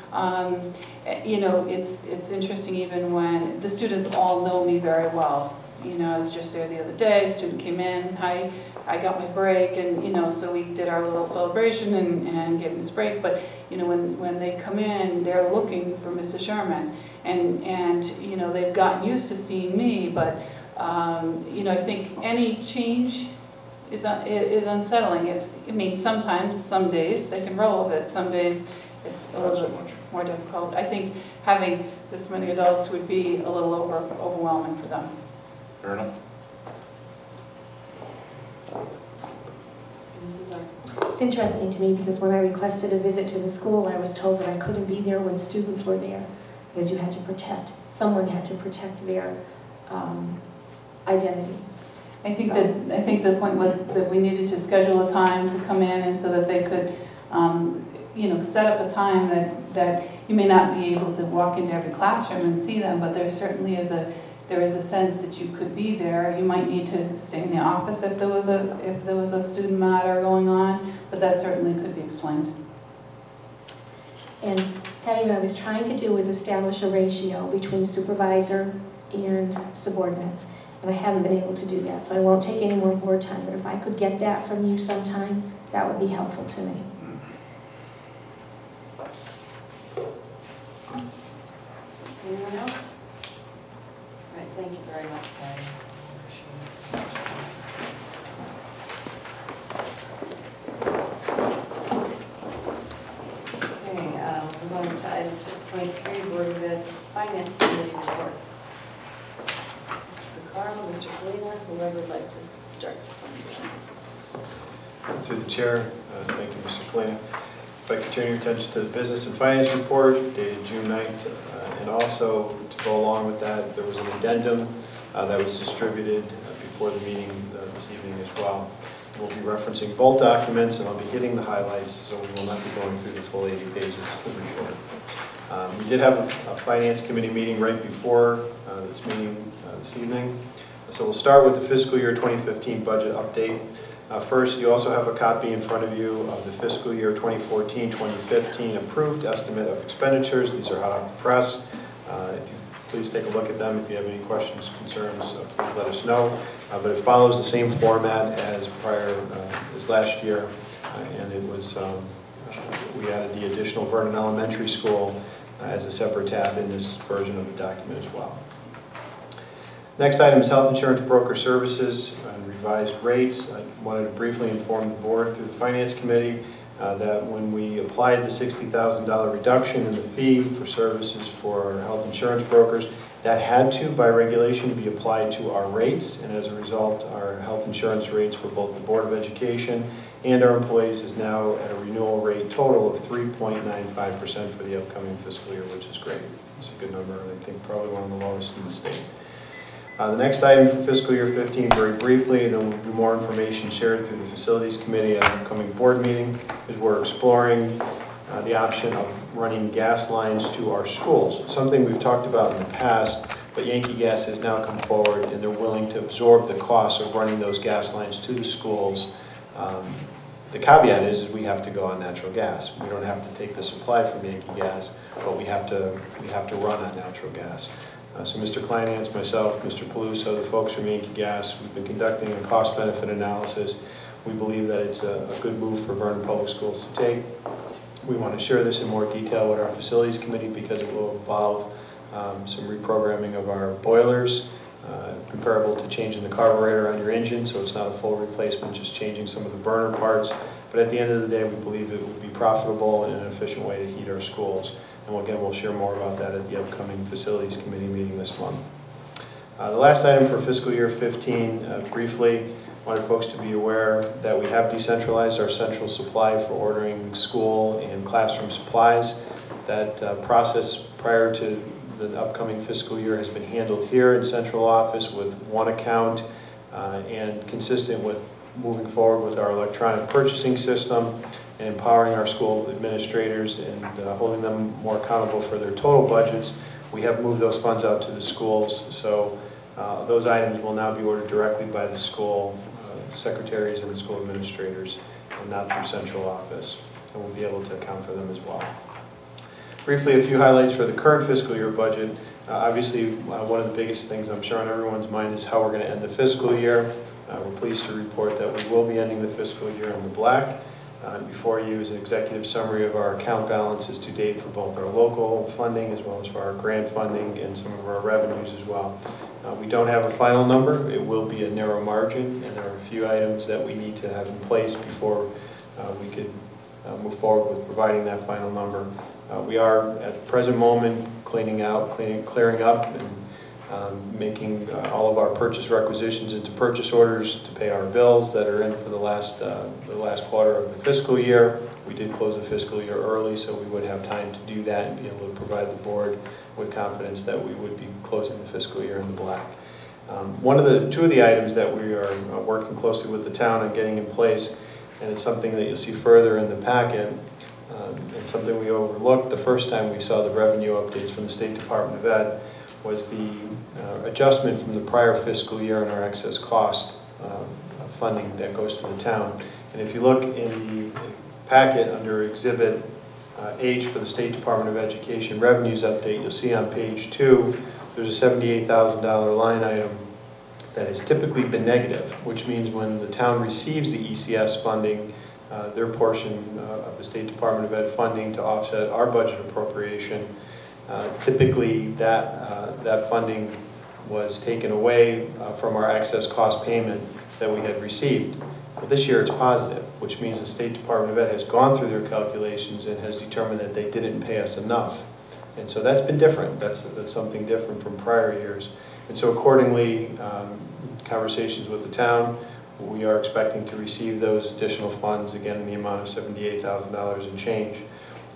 It's interesting even when the students all know me very well. I was just there the other day, a student came in, hi, I got my break, and so we did our little celebration and gave them this break. But when they come in, they're looking for Mrs. Sherman, and they've gotten used to seeing me, but I think any change is unsettling. Sometimes, some days they can roll with it. Some days it's a little bit more difficult. I think having this many adults would be a little overwhelming for them. Fair enough. It's interesting to me because when I requested a visit to the school, I was told that I couldn't be there when students were there because you had to someone had to protect their identity. I think the point was that we needed to schedule a time to come in, and so that they could, set up a time that you may not be able to walk into every classroom and see them, but there certainly is a sense that you could be there. You might need to stay in the office if there was a student matter going on, but that certainly could be explained. And Patty, what I was trying to do was establish a ratio between supervisor and subordinates. And I haven't been able to do that, so I won't take any more board time, but if I could get that from you sometime, that would be helpful to me. Anyone else? All right, thank you very much, Patty. Okay, we're going to item 6.3, Board of Ed Finance Committee report. Mr. Kalina, whoever would like to start. Through the chair, thank you, Mr. Kalina. If I could turn your attention to the business and finance report dated June 9th, and also to go along with that, there was an addendum that was distributed before the meeting this evening as well. We'll be referencing both documents, and I'll be hitting the highlights, so we will not be going through the full 80 pages of the report. We did have a finance committee meeting right before this meeting this evening. So we'll start with the fiscal year 2015 budget update. First, you also have a copy in front of you of the fiscal year 2014-2015 approved estimate of expenditures. These are hot off the press. Please take a look at them. If you have any questions, concerns, please let us know. But it follows the same format as as last year, and it was we added the additional Vernon Elementary School as a separate tab in this version of the document as well. Next item is health insurance broker services and revised rates. I wanted to briefly inform the board through the Finance Committee that when we applied the $60,000 reduction in the fee for services for our health insurance brokers, that had to, by regulation, be applied to our rates, and as a result, our health insurance rates for both the Board of Education and our employees is now at a renewal rate total of 3.95% for the upcoming fiscal year, which is great. It's a good number, and I think probably one of the lowest in the state. The next item for fiscal year 15, very briefly, and there will be more information shared through the Facilities Committee at an upcoming board meeting, is we're exploring the option of running gas lines to our schools. Something we've talked about in the past, but Yankee Gas has now come forward and they're willing to absorb the cost of running those gas lines to the schools. The caveat is we have to go on natural gas. We don't have to take the supply from Yankee Gas, but we have to run on natural gas. So Mr. Kleinhans, myself, Mr. Peluso, the folks from Yankee Gas, we've been conducting a cost-benefit analysis. We believe that it's a good move for Vernon Public Schools to take. We want to share this in more detail with our Facilities Committee because it will involve some reprogramming of our boilers, comparable to changing the carburetor on your engine, so it's not a full replacement, just changing some of the burner parts. But at the end of the day, we believe it will be profitable and an efficient way to heat our schools. And again, we'll share more about that at the upcoming Facilities Committee meeting this month. The last item for fiscal year 15, briefly, I wanted folks to be aware that we have decentralized our central supply for ordering school and classroom supplies. That process prior to the upcoming fiscal year has been handled here in central office with one account and consistent with moving forward with our electronic purchasing system and empowering our school administrators and holding them more accountable for their total budgets. We have moved those funds out to the schools, so those items will now be ordered directly by the school secretaries and the school administrators and not through central office, and we'll be able to account for them as well. Briefly, a few highlights for the current fiscal year budget. Obviously, one of the biggest things I'm sure on everyone's mind is how we're going to end the fiscal year. We're pleased to report that we will be ending the fiscal year in the black. Before you is an executive summary of our account balances to date for both our local funding as well as for our grant funding and some of our revenues as well. We don't have a final number. It will be a narrow margin, and there are a few items that we need to have in place before we could move forward with providing that final number. We are at the present moment clearing up and making all of our purchase requisitions into purchase orders to pay our bills that are in for the last quarter of the fiscal year. We did close the fiscal year early, so we would have time to do that and be able to provide the board with confidence that we would be closing the fiscal year in the black. Two of the items that we are working closely with the town on getting in place, and it's something that you'll see further in the packet, and something we overlooked the first time we saw the revenue updates from the State Department of Ed, was the adjustment from the prior fiscal year in our excess cost funding that goes to the town. And if you look in the packet under Exhibit H for the State Department of Education revenues update, you'll see on page 2 there's a $78,000 line item that has typically been negative, which means when the town receives the ECS funding, their portion of the State Department of Ed funding to offset our budget appropriation, typically that funding was taken away from our excess cost payment that we had received. But this year it's positive, which means the State Department of Ed has gone through their calculations and has determined that they didn't pay us enough. And so that's been different. That's something different from prior years. And so accordingly, conversations with the town, we are expecting to receive those additional funds, again in the amount of $78,000 and change.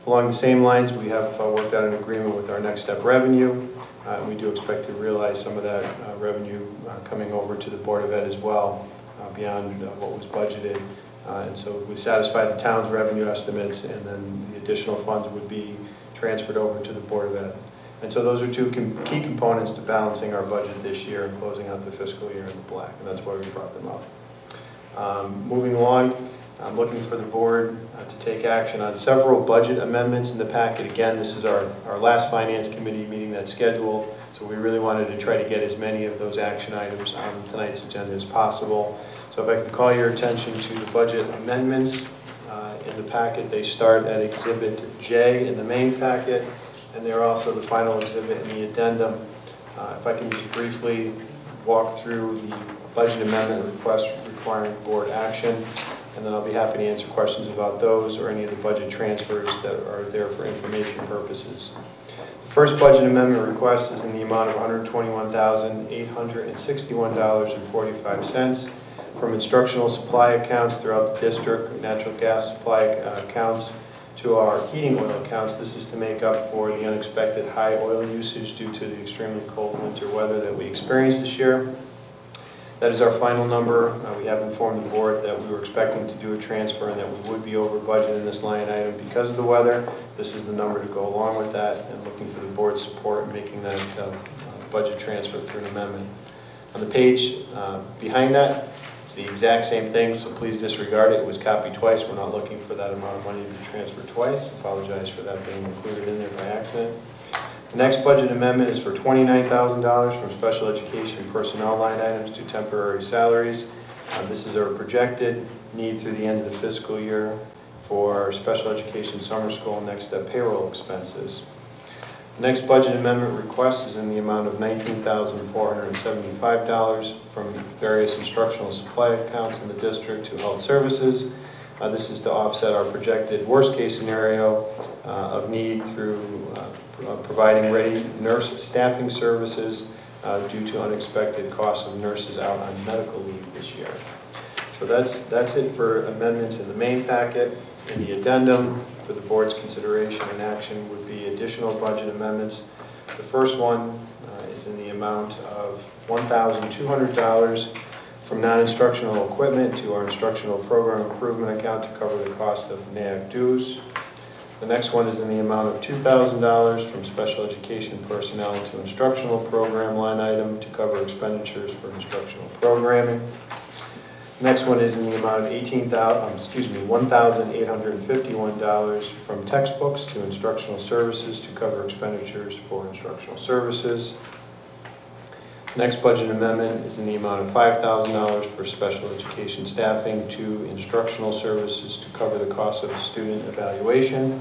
Along the same lines, we have worked out an agreement with our Next Step Revenue. We do expect to realize some of that revenue coming over to the Board of Ed as well, beyond what was budgeted. And so we satisfied the town's revenue estimates, and then the additional funds would be transferred over to the Board of Ed. And so those are two key components to balancing our budget this year and closing out the fiscal year in the black, and that's why we brought them up. Moving along, I'm looking for the board to take action on several budget amendments in the packet. Again, this is our last Finance Committee meeting that's scheduled, so we really wanted to try to get as many of those action items on tonight's agenda as possible. So if I can call your attention to the budget amendments in the packet, they start at Exhibit J in the main packet, and they're also the final exhibit in the addendum. If I can just briefly walk through the budget amendment request requiring board action, and then I'll be happy to answer questions about those or any of the budget transfers that are there for information purposes. The first budget amendment request is in the amount of $121,861.45 from instructional supply accounts throughout the district, natural gas supply accounts, to our heating oil accounts. This is to make up for the unexpected high oil usage due to the extremely cold winter weather that we experienced this year. That is our final number. We have informed the board that we were expecting to do a transfer and that we would be over budget in this line item because of the weather. This is the number to go along with that, and looking for the board's support in making that budget transfer through an amendment. On the page behind that, it's the exact same thing, so please disregard it. It was copied twice. We're not looking for that amount of money to be transferred twice. Apologize for that being included in there by accident. The next budget amendment is for $29,000 from special education personnel line items to temporary salaries. This is our projected need through the end of the fiscal year for special education summer school and next step payroll expenses. The next budget amendment request is in the amount of $19,475 from various instructional supply accounts in the district to health services. This is to offset our projected worst case scenario of need through providing ready nurse staffing services due to unexpected costs of nurses out on medical leave this year. So that's it for amendments in the main packet. In the addendum for the board's consideration and action would be additional budget amendments. The first one is in the amount of $1,200 from non-instructional equipment to our instructional program improvement account to cover the cost of NAIC dues. The next one is in the amount of $2,000 from special education personnel to instructional program line item to cover expenditures for instructional programming. Next one is in the amount of $1,851 from textbooks to instructional services to cover expenditures for instructional services. Next budget amendment is in the amount of $5,000 for special education staffing to instructional services to cover the cost of student evaluation.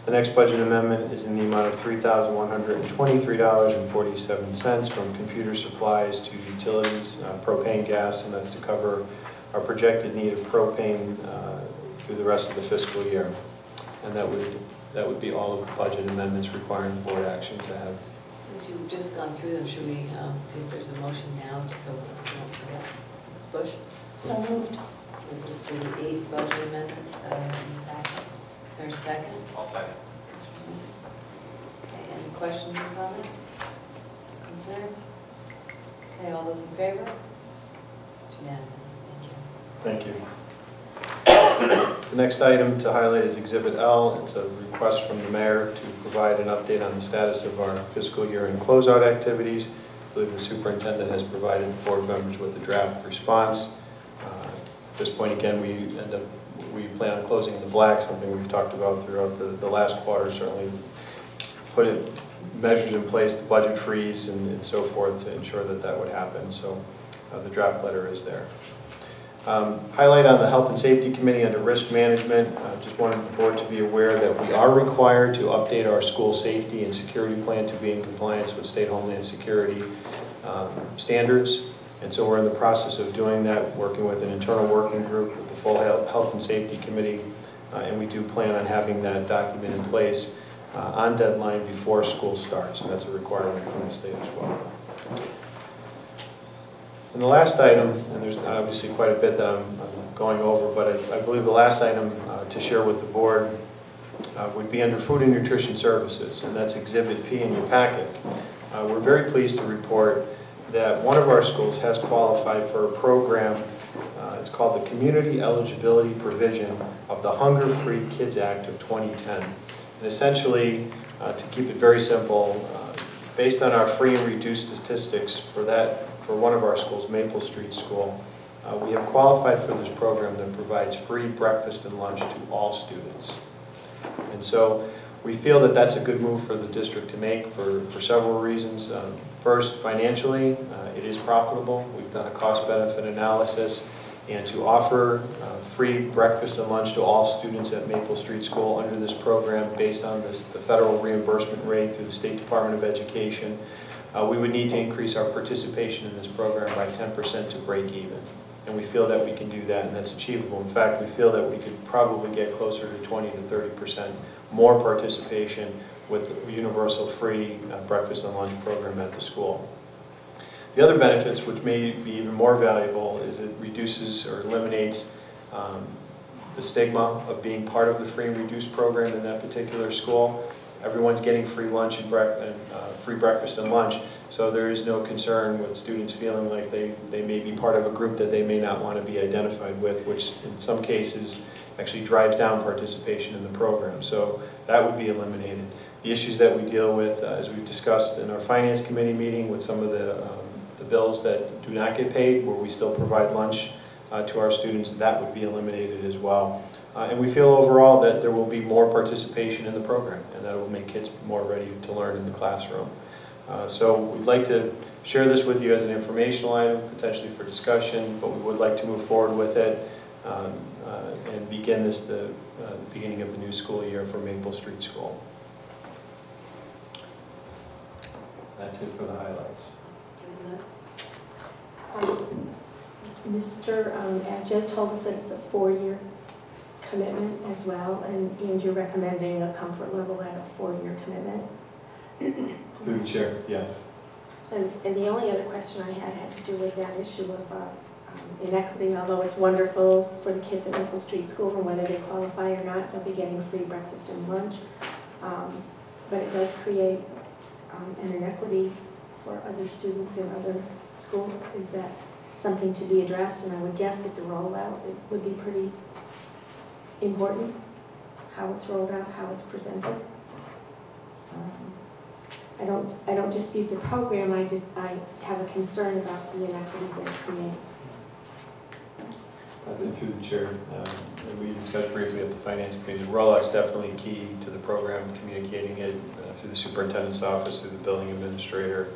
The next budget amendment is in the amount of $3,123.47 from computer supplies to utilities, propane gas, and that's to cover our projected need of propane through the rest of the fiscal year. And that would be all of the budget amendments requiring board action to have. Since you've just gone through them, should we see if there's a motion now, just so we don't forget? Mrs. Bush? So moved. This is for the 8 budget amendments that are in the packet. Is there a second? I'll second. Okay, any questions or comments? Concerns? Okay, all those in favor? It's unanimous. Thank you. Thank you. The next item to highlight is Exhibit L. It's a request from the mayor to provide an update on the status of our fiscal year and closeout activities. I believe the superintendent has provided board members with a draft response. At this point, again, we plan on closing in the black, something we've talked about throughout the last quarter. Certainly put measures in place, the budget freeze and so forth to ensure that that would happen. So the draft letter is there. Highlight on the Health and Safety Committee under Risk Management. Just wanted the board to be aware that we are required to update our school safety and security plan to be in compliance with state homeland security standards. And so we're in the process of doing that, working with an internal working group with the full Health and Safety Committee. And we do plan on having that document in place on deadline before school starts. And that's a requirement from the state as well. And the last item, and there's obviously quite a bit that I'm going over, but I believe the last item to share with the board would be under Food and Nutrition Services, and that's Exhibit P in your packet. We're very pleased to report that one of our schools has qualified for a program. It's called the Community Eligibility Provision of the Hunger Free Kids Act of 2010. And essentially, To keep it very simple, based on our free and reduced statistics for one of our schools, Maple Street School, we have qualified for this program that provides free breakfast and lunch to all students. And so we feel that that's a good move for the district to make for several reasons. First, financially, it is profitable. We've done a cost-benefit analysis, and to offer free breakfast and lunch to all students at Maple Street School under this program based on the federal reimbursement rate through the State Department of Education, we would need to increase our participation in this program by 10% to break even. And we feel that we can do that, and that's achievable. In fact, we feel that we could probably get closer to 20 to 30% more participation with the universal free breakfast and lunch program at the school. The other benefits, which may be even more valuable, is it reduces or eliminates the stigma of being part of the free and reduced program in that particular school. Everyone's getting free lunch and free breakfast and lunch, so there is no concern with students feeling like they may be part of a group that they may not want to be identified with, which in some cases actually drives down participation in the program. So that would be eliminated. The issues that we deal with, as we've discussed in our Finance Committee meeting with some of the bills that do not get paid, where we still provide lunch to our students, that would be eliminated as well. And we feel overall that there will be more participation in the program, and that will make kids more ready to learn in the classroom. So we'd like to share this with you as an informational item, potentially for discussion, but we would like to move forward with it and begin this the beginning of the new school year for Maple Street School. That's it for the highlights. Mr. Adjez told us that it's a 4-year commitment as well, and you're recommending a comfort level at a 4-year commitment. Through the chair, yes. And the only other question I had to do with that issue of inequity. Although it's wonderful for the kids at Maple Street School, and whether they qualify or not, they'll be getting free breakfast and lunch. But it does create an inequity for other students in other schools. Is that something to be addressed? And I would guess that the rollout, it would be pretty important, how it's rolled out, how it's presented. I don't dispute the program, I have a concern about the inequity that it creates. Through the chair, we discussed briefly at the Finance Committee, the rollout's definitely key to the program, communicating it through the superintendent's office, through the building administrator.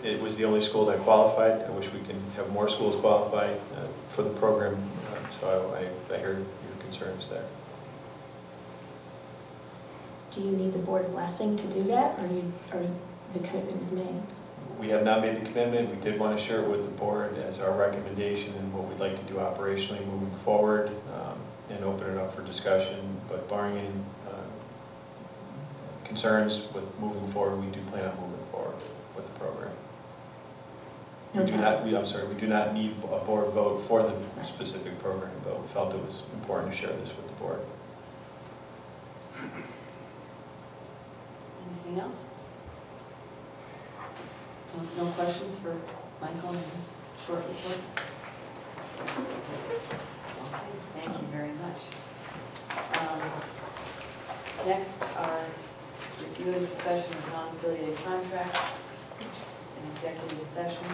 It was the only school that qualified. I wish we can have more schools qualify for the program, so I heard your concerns there. Do you need the board blessing to do that, or the commitment is made? We have not made the commitment. We did want to share it with the board as our recommendation and what we'd like to do operationally moving forward, and open it up for discussion. But barring any concerns with moving forward, we do plan on moving forward with the program. We do not need a board vote for the specific program, but we felt it was important to share this with the board. Anything else? No questions for Michael in his short report? Okay, thank you very much. Next are review and discussion of non-affiliated contracts, an executive session,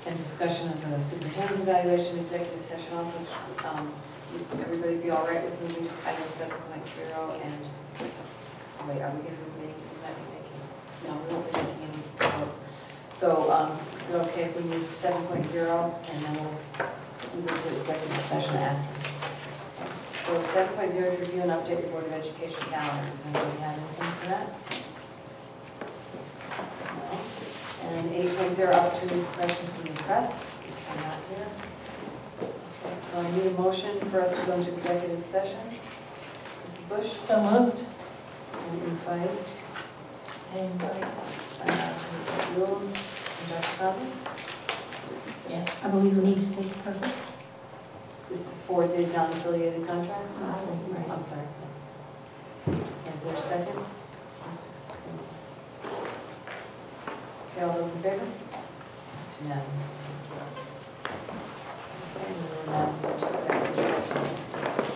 and discussion of the superintendent's evaluation, executive session also. Everybody be all right with moving to item 7.0 and, wait, are we going to be making, no, we won't be making any votes. So, is it okay if we move to 7.0 and then we'll move into executive session after? So 7.0 is review and update the Board of Education calendar. Does anybody have anything for that? No. And 8.0, opportunity for questions from the press, since I'm not here. Okay, so I need a motion for us to go into executive session. Mrs. Bush? So moved. And invite Mrs. Yule and Dr. Conley. Yes. I believe we need to state the purpose. This is for the non-affiliated contracts? Right. I'm sorry. Is there a second? Yes. Okay, all those in favor? It's unanimous. Okay, and then we'll now go to executive session.